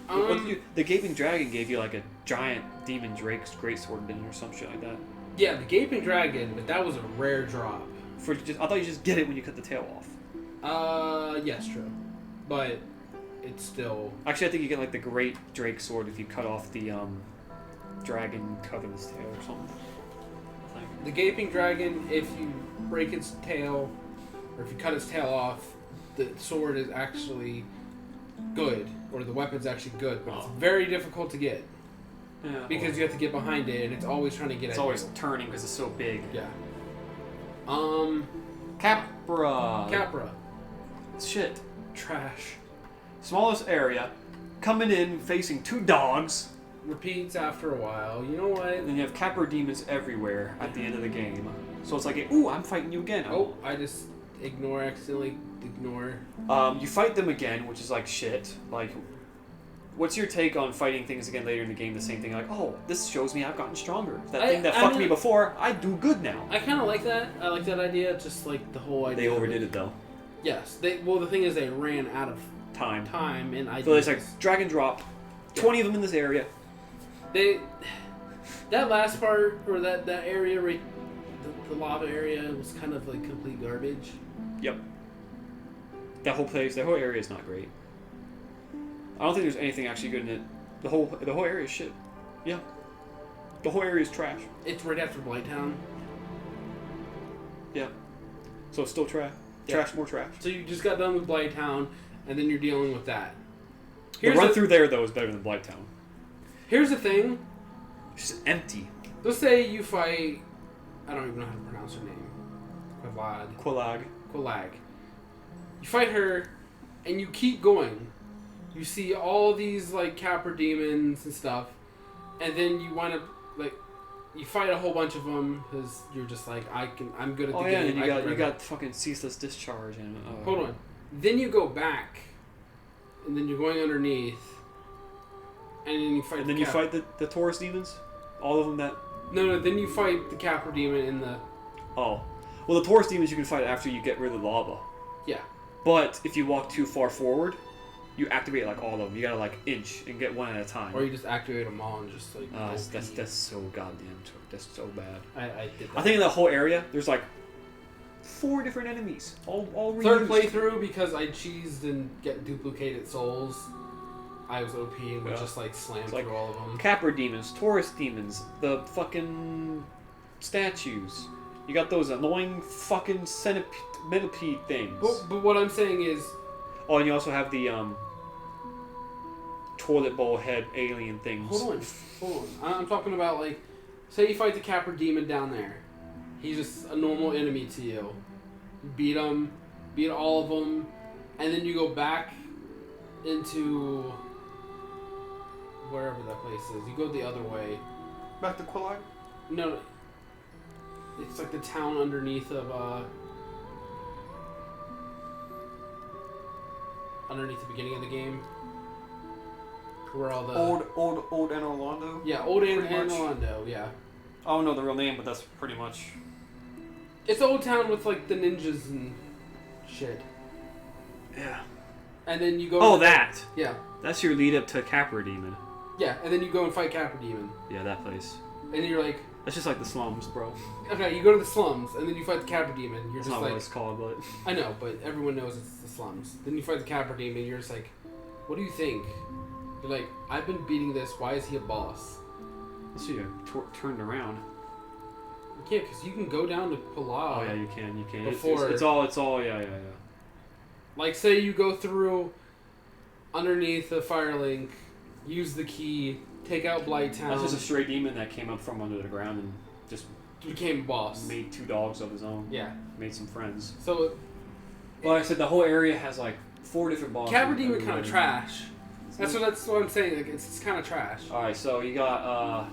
No. The Gaping Dragon gave you like a giant demon Drake's greatsword in it or some shit like that. Yeah, the Gaping Dragon, but that was a rare drop. I thought you just get it when you cut the tail off. Yes, true. But it's still... Actually, I think you get like the great Drake sword if you cut off the dragon covering his tail or something. I think. The Gaping Dragon, if you break its tail, or if you cut its tail off, the sword is actually good, or the weapon's actually good, but it's very difficult to get. Yeah, Because you have to get behind it, and it's always trying to get it's at always you. turning because it's so big. Yeah. Capra. Capra. Shit. Trash. Smallest area. Coming in, facing 2 dogs. Repeats after a while. You know what? And then you have Capra demons everywhere at the end of the game. So it's like, ooh, I'm fighting you again. Oh, I just accidentally ignore. You fight them again, which is like shit. Like, What's your take on fighting things again later in the game? The same thing, like, oh, this shows me I've gotten stronger. That thing that fucked me before, I do good now. I kind of like that. I like that idea. Just like the whole idea. They overdid it though. Yes. Well, the thing is, they ran out of Time, and ideas. so it's like drag and drop. 20 of them in this area. That last part or that area right, the lava area was kind of like complete garbage. Yep. That whole area is not great. I don't think there's anything actually good in it. The whole area is shit. Yeah. The whole area is trash. It's right after Blighttown. Yeah. So it's still trash. Trash, more trash. So you just got done with Blighttown, and then you're dealing with that. The run through there, though, is better than Blighttown. Here's the thing. It's just empty. Let's say you fight... I don't even know how to pronounce her name. Qualag. You fight her, and you keep going. You see all these, like, Capra demons and stuff, and then you wind up, like... You fight a whole bunch of them because you're just like, I'm good at the game. Oh yeah, and you got fucking ceaseless discharge and. Hold on. Then you go back, and then you're going underneath, and then you fight. And then you fight the Taurus demons, all of them that. No. Then you fight the Capra demon in the. Oh, well, the Taurus demons you can fight after you get rid of the lava. Yeah. But if you walk too far forward, you activate like all of them. You gotta like inch and get one at a time. Or you just activate them all and just like. That's so goddamn. That's so bad. I did that. I think in that whole area there's like 4 different enemies. All reused. Third playthrough because I cheesed and get duplicated souls. I was OP and would just like slam through all of them. Capra demons, Taurus demons, the fucking statues. You got those annoying fucking millipede things. But what I'm saying is. Oh, and you also have the toilet bowl head alien things. Hold on. I'm talking about like, say you fight the Capra demon down there. He's just a normal enemy to you. You beat him, beat all of them, and then you go back into wherever that place is. You go the other way. Back to Quillag? No. It's like the town underneath of underneath the beginning of the game. Where all the old Anne Orlando? Yeah, old Anne Orlando, yeah. I don't know the real name, but that's pretty much. It's the old town with like the ninjas and shit. Yeah. And then you go. Oh, that. Yeah. That's your lead up to Capra Demon. Yeah, and then you go and fight Capra Demon. Yeah, that place. And you're like. That's just like the slums, bro. Okay, you go to the slums, and then you fight the Capra Demon. You're that's just not like. What it's called, but. I know, but everyone knows it's the slums. Then you fight the Capra Demon. You're just like, what do you think? You're like, I've been beating this. Why is he a boss? Let's see, you turned around. You can't, because you can go down to Palau. Oh yeah, you can. Before it's all. Yeah. Like, say you go through underneath the Firelink, use the key, take out Blighttown. That's just a stray demon that came up from under the ground and just became a boss. Made 2 dogs of his own. Yeah. Made some friends. So, like I said, the whole area has like 4 different bosses. Capra Demon kind of trash. That's what I'm saying. Like, it's kind of trash. All right, so you got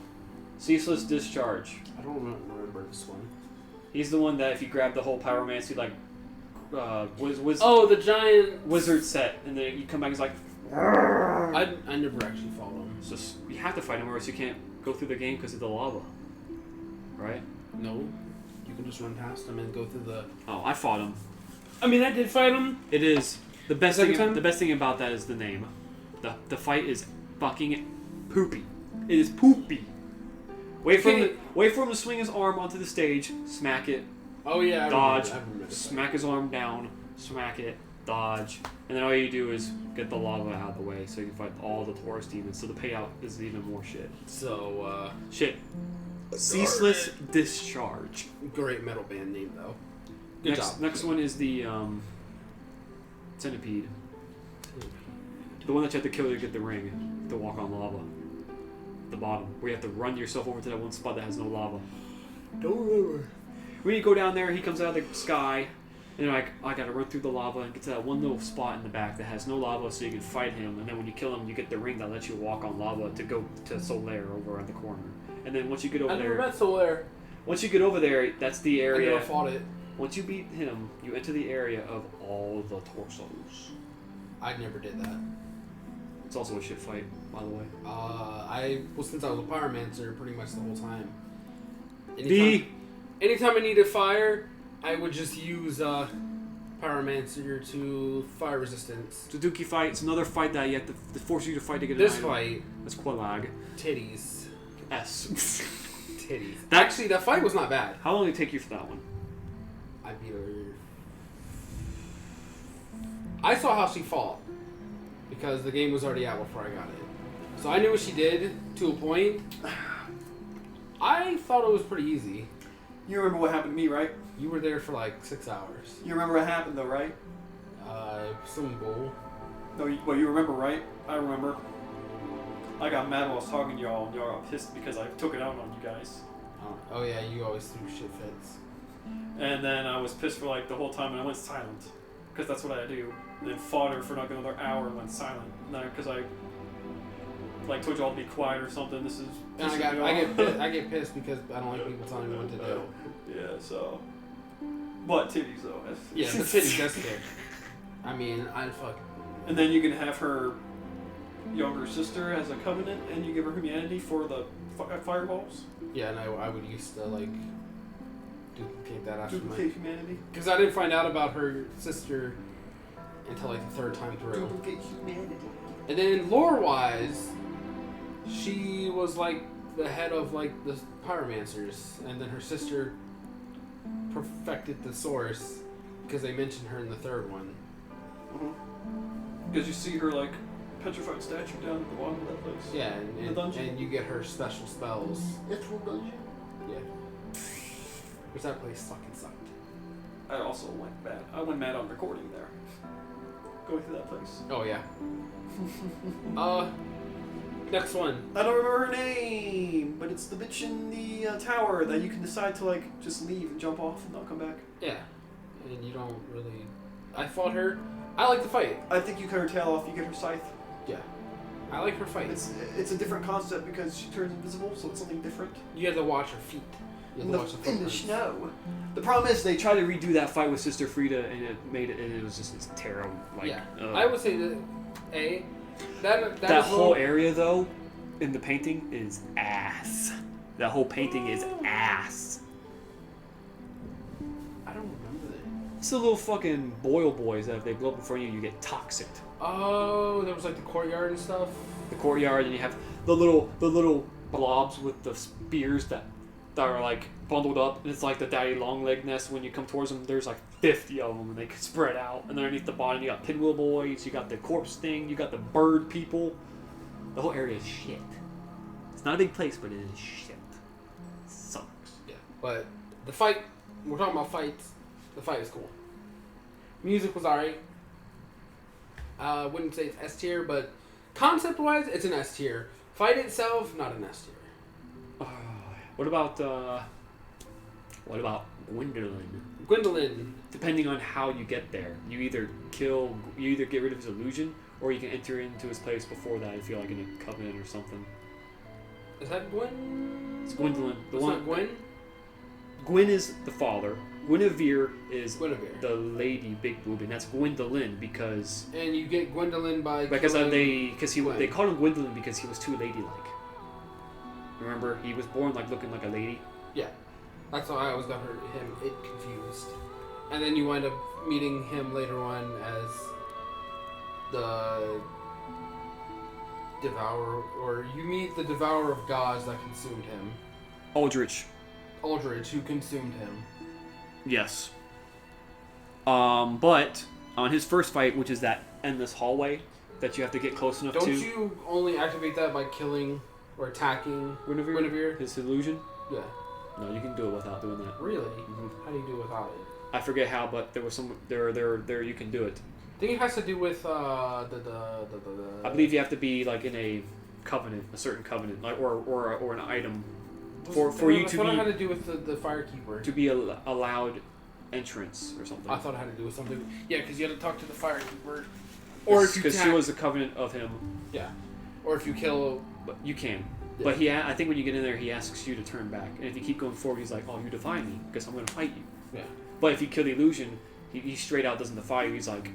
Ceaseless Discharge. I don't remember this one. He's the one that if you grab the whole pyromancy like the giant wizard set, and then you come back and it's like. I never actually fought him. So you have to fight him, or else you can't go through the game because of the lava. Right? No, you can just run past him and go through the. Oh, I fought him. I mean, I did fight him. It is the best thing. The best thing about that is the name. The fight is fucking poopy. It is poopy. Wait for him to swing his arm onto the stage, smack it. Oh yeah, dodge. I remember smack his arm down, smack it, dodge, and then all you do is get the lava out of the way, so you can fight all the Taurus demons. So the payout is even more shit. So shit. Ceaseless Discharge. Great metal band name though. Good job. Next one is the Centipede. The one that you have to kill to get the ring to walk on lava. The bottom, where you have to run yourself over to that one spot that has no lava. Don't remember. When you go down there, he comes out of the sky, and you're like, I gotta run through the lava and get to that one little spot in the back that has no lava, so you can fight him. And then when you kill him, you get the ring that lets you walk on lava to go to Solaire over at the corner. And then once you get over there, I never met Solaire. Once you get over there, that's the area. I never fought it. Once you beat him, you enter the area of all the torsos. I never did that. It's also a shit fight, by the way. Since I was a pyromancer pretty much the whole time. Anytime I needed fire, I would just use pyromancer to fire resistance. Suzuki fight. It's another fight that you have to force you to fight to get this an fight. item. That's Qualag. Titties. S. Titties. Actually, that fight was not bad. How long did it take you for that one? I beat her. I saw how she fought because the game was already out before I got it, so I knew what she did to a point. I thought it was pretty easy. You remember what happened to me, right? You were there for like 6 hours. You remember what happened though, right? Some bull. No, you remember, right? I remember. I got mad while I was talking to y'all, and y'all got pissed because I took it out on you guys. Oh yeah, you always threw shit fits. And then I was pissed for like the whole time, and I went silent. Because that's what I do. And then fought her for like another hour and went silent. Because I like told y'all to be quiet or something. This is. And I get pissed because I don't like people telling me what to do. Yeah, so. But titties though. Yeah, the titties. That's it. I mean, I fuck. And then you can have her younger sister as a covenant, and you give her humanity for the fireballs. Yeah, and I would used to like duplicate that after Duplicate humanity. Because I didn't find out about her sister until like the 3rd time through. Duplicate humanity. And then lore-wise, she was like the head of like the pyromancers, and then her sister perfected the source because they mentioned her in the 3rd one. Because you see her like petrified statue down at the bottom of that place. Yeah, in the dungeon. And you get her special spells. It's a dungeon. Yeah. Which that place fucking sucked. I also went mad. I went mad on recording there. Going through that place. Oh yeah. Next one. I don't remember her name, but it's the bitch in the tower that you can decide to like just leave and jump off and not come back. Yeah. And you don't really. I fought her. I like the fight. I think you cut her tail off. You get her scythe. Yeah. I like her fight. It's a different concept because she turns invisible, so it's something different. You have to watch her feet. In the snow. The problem is they tried to redo that fight with Sister Frida, and it was just it's terrible. Like, yeah, I would say that that whole area though, in the painting is ass. That whole painting is ass. I don't remember that. It's the little fucking boil boys that if they blow up in front of you, you get toxic. Oh, there was like the courtyard and stuff. The courtyard, and you have the little blobs with the spears that are like bundled up, and it's like the daddy long leg nest. When you come towards them, there's like 50 of them, and they can spread out. And underneath the bottom, you got pinwheel boys, you got the corpse thing, you got the bird people. The whole area is shit. It's not a big place, but it is shit. It sucks. Yeah, but the fight. We're talking about fights. The fight is cool. Music was alright. I wouldn't say it's S tier, but concept-wise, it's an S tier. Fight itself, not an S tier. What about Gwendolyn? Gwendolyn. Depending on how you get there, you either get rid of his illusion, or you can enter into his place before that if you're like in a covenant or something. Is that Gwen? It's Gwendolyn. It's not Gwen? Gwen is the father. Guinevere is Guinevere. The lady big boob, and that's Gwendolyn because. And you get Gwendolyn by. Because they called him Gwendolyn because he was too ladylike. Remember, he was born like looking like a lady. Yeah, that's why I always got him confused. And then you wind up meeting him later on as the Devourer, or you meet the Devourer of Gods that consumed him. Aldrich, who consumed him. Yes. But on his first fight, which is that endless hallway that you have to get close enough to. Don't you only activate that by killing or attacking Guinevere? His illusion? Yeah. No, you can do it without doing that. Really? Mm-hmm. How do you do it without it? I forget how, but there was some there you can do it. I think it has to do with I believe you have to be like in a covenant, a certain covenant, like or an item for you to be. I thought it had to do with the firekeeper. To be allowed entrance or something. I thought it had to do with something. Yeah, because you had to talk to the firekeeper. Or if you because she was a covenant of him. Yeah. Or if you kill. But you can. Yeah. But I think when you get in there, he asks you to turn back, and if you keep going forward, he's like, "Oh, you defy me because I'm going to fight you." Yeah. But if you kill the illusion, he straight out doesn't defy you. He's like,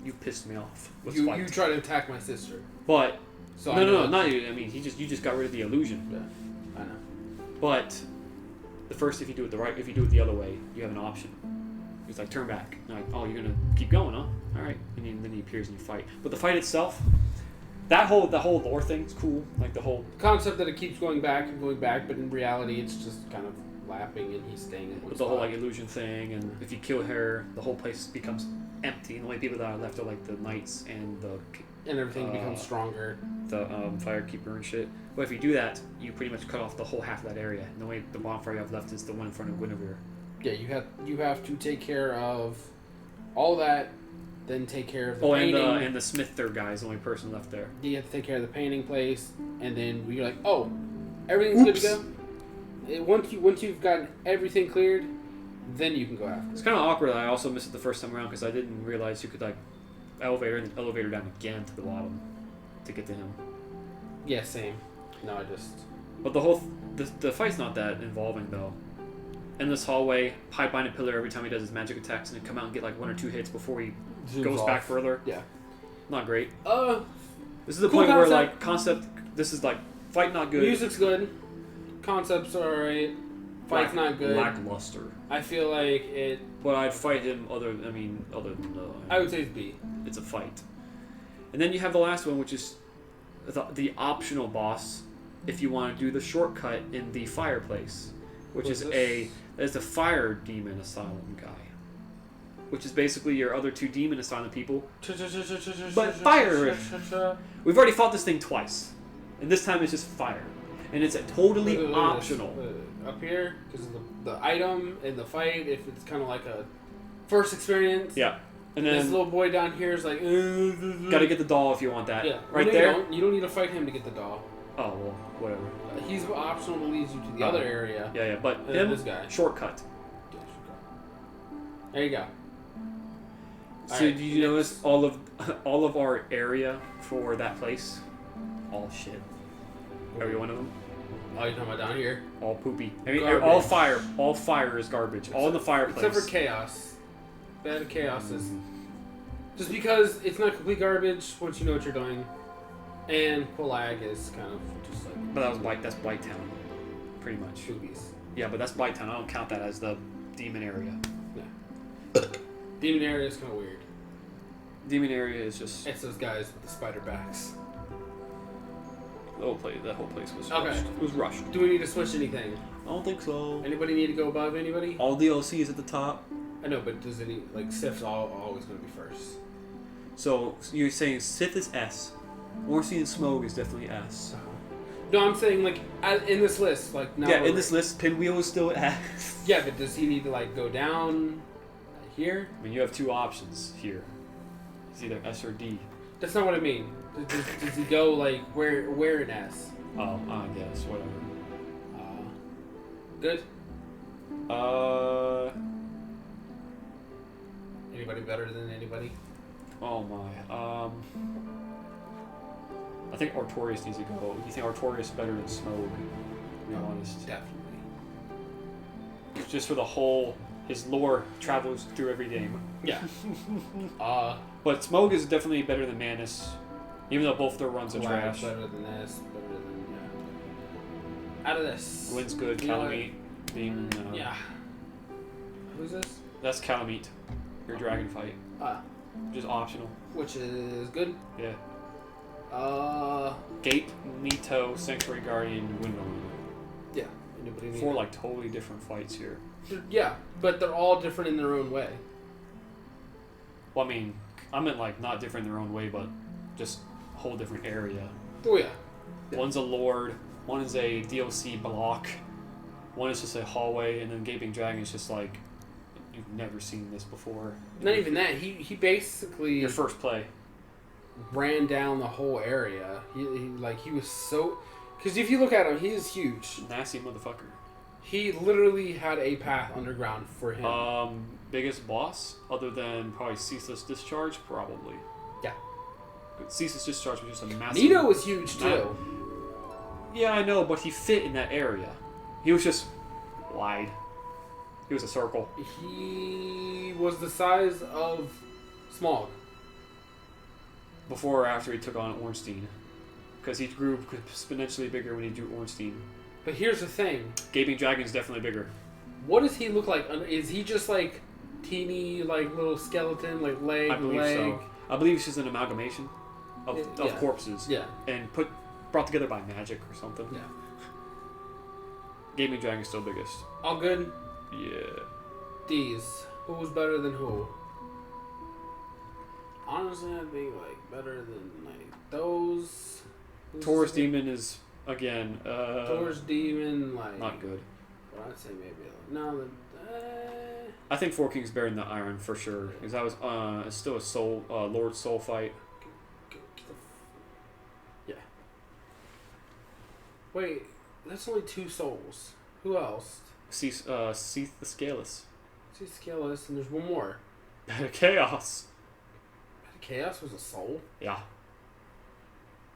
you pissed me off. Let's You fight. try to attack my sister. But So no, not you. I mean, you just got rid of the illusion. Yeah, I know. But the first, if you do it the other way, you have an option. He's like, turn back. And I'm like, oh, you're gonna keep going, huh? All right. And then he appears and you fight. But the fight itself, the whole lore thing's cool. Like the whole Concept that it keeps going back and going back, but in reality, it's just kind of lapping and he's staying in one with the whole spot. like illusion thing, and if you kill her, the whole place becomes empty, and the only people that are left are like the knights and And everything becomes stronger. the firekeeper and shit. But if you do that, you pretty much cut off the whole half of that area. And the only the bonfire you have left is the one in front of Guinevere. Yeah, you have to take care of all that, then take care of the Oh, painting. and the smith third guy is the only person left there. You have to take care of the painting place, and then you're like, oh, everything's good to go. Once you've gotten everything cleared, then you can go after. It's kind of awkward. I also missed it the first time around because I didn't realize you could like elevator down again to the bottom to get to him. Yeah, same. No, I just. But the fight's not that involving though. In this hallway, hide behind a pillar every time he does his magic attacks, and then come out and get like 1 or 2 hits before he goes back further. Yeah. Not great. This is the Cool point where concept. like concept. This is like fight not good. Music's good. Concepts are alright. Fight's not good. Lackluster. I feel like it. But I'd fight him other than I would say it's B. it's a fight. And then you have the last one, which is the optional boss if you want to do the shortcut in the fireplace, which is a fire demon asylum guy. Which is basically your other 2 demon asylum people. But fire! We've already fought this thing twice. And this time it's just fire. And it's totally optional. Up here, because of the item and the fight, if it's kind of like a first experience. Yeah. And then this little boy down here is like, gotta get the doll if you want that. Yeah. Right no, there. You don't need to fight him to get the doll. Oh, well, whatever. He's optional to lead you to the other area. Yeah, but And him, this guy. shortcut. There you go. So Alright, do you notice all of our area for that place? All shit. Every one of them. Oh, you're talking about down here? All poopy. I mean, Garbage. all fire is garbage. All in the fireplace. Except for chaos. Bad chaos is just because it's not complete garbage once you know what you're doing, and Qualag is kind of just like. But that's Blight Town, pretty much. Boobies. Yeah, but that's Blight Town. I don't count that as the demon area. Yeah. Demon area is kind of weird. Demon area is just It's those guys with the spider backs. the whole place. That whole place was Okay. rushed. It was rushed. Do we need to switch anything? I don't think so. Anybody need to go above anybody? All DLC is at the top. I know, but does any like Sif's always going to be first? So you're saying Sith is S. Orsi and Smoke is definitely S. No, I'm saying like in this list, like now. Yeah, in this list, Pinwheel is still S. Yeah, but does he need to like go down here? I mean, you have 2 options here. It's either S or D. That's not what I mean. Does he go like where in S? Oh, I guess whatever. Good. Uh. Anybody better than anybody? Oh my. I think Artorias needs to go. You think Artorias is better than Smoke? To be honest. Definitely. Just for the whole, his lore travels through every game. Yeah. But Smoke is definitely better than Manus, even though both their runs are Wow, trash. better than this. Better than Out of this. Gwyn's good. You know Calamite being. Yeah. Who's this? That's Calamite. Your dragon fight. Which is optional. Which is good. Yeah. Gate. Gape, Nito, Sanctuary Guardian, Windmill. Yeah. Anybody need 4 like totally different fights here. Yeah, but they're all different in their own way. Well, I mean, I meant like not different in their own way, but just a whole different area. Oh yeah. One's a lord, one is a DLC block, one is just a hallway, and then Gaping Dragon is just like, you've never seen this before. Not even that. He basically Your first play. ran down the whole area. He was so. Because if you look at him, he is huge. Nasty motherfucker. He literally had a path underground for him. Biggest boss, other than probably Ceaseless Discharge, probably. Yeah. But Ceaseless Discharge was just a massive... Nito was huge too. Yeah, I know, but he fit in that area. He was just wide. He was a circle. He was the size of Smog. before or after he took on Ornstein. Because he grew exponentially bigger when he drew Ornstein. But here's the thing. Gaping Dragon's definitely bigger. What does he look like? Is he just like teeny, like little skeleton, like leg, I believe leg? so. I believe it's just an amalgamation of Yeah. corpses. Yeah. And brought together by magic or something. Yeah. Gaping Dragon's still biggest. All good? Yeah. These. Who was better than who? Honestly, I think like better than like those. Taurus Demon is again. Taurus Demon, like not good. Well, I'd say maybe no. I think Four Kings better than the Iron for sure, because that was it's still a soul Lord Soul fight. Yeah. Wait, that's only 2 souls. Who else? Seath the Scaleless. See Scaleless, and there's one more. Chaos. Chaos was a soul. Yeah.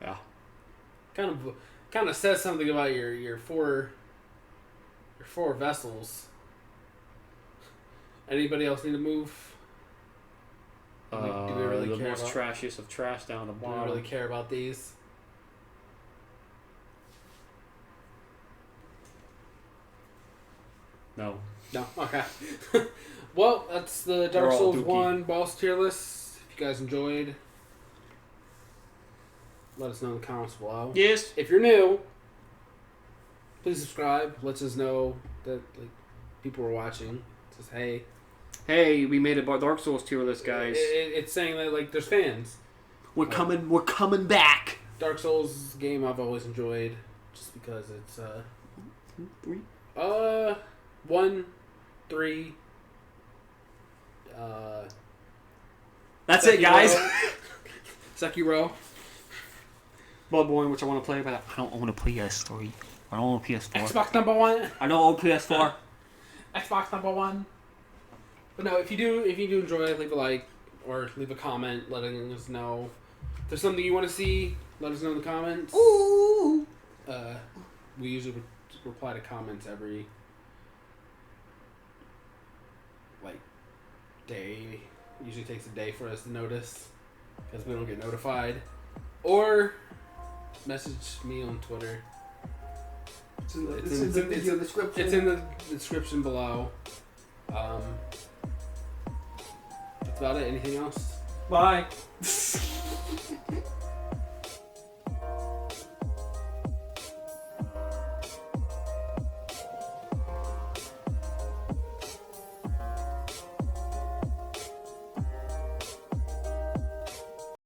Yeah. Kind of says something about your four vessels. Anybody else need to move? Do we really the care most about, trashiest of trash down the do bottom. we really care about these? No. No. Okay. Well, that's the Dark all Souls dookie. 1 boss tier list. If you guys enjoyed, let us know in the comments below. Yes. If you're new, please subscribe. Lets us know that like people are watching. It says, hey. Hey, we made a Dark Souls tier list, guys. It's saying that like there's fans. We're coming back. Dark Souls game I've always enjoyed, just because it's 3. 1, 3. That's it, guys. Sekiro. Bloodborne, which I want to play, but I don't own a PS3. I don't own a PS4. Xbox number 1. I don't own PS4. Xbox number 1. But no, if you do enjoy it, leave a like or leave a comment letting us know. If there's something you want to see, let us know in the comments. Ooh. We usually reply to comments every like day. It usually takes a day for us to notice because we don't get notified. Or message me on Twitter. It's in the video description. It's in the description below. That's about it. Anything else? bye.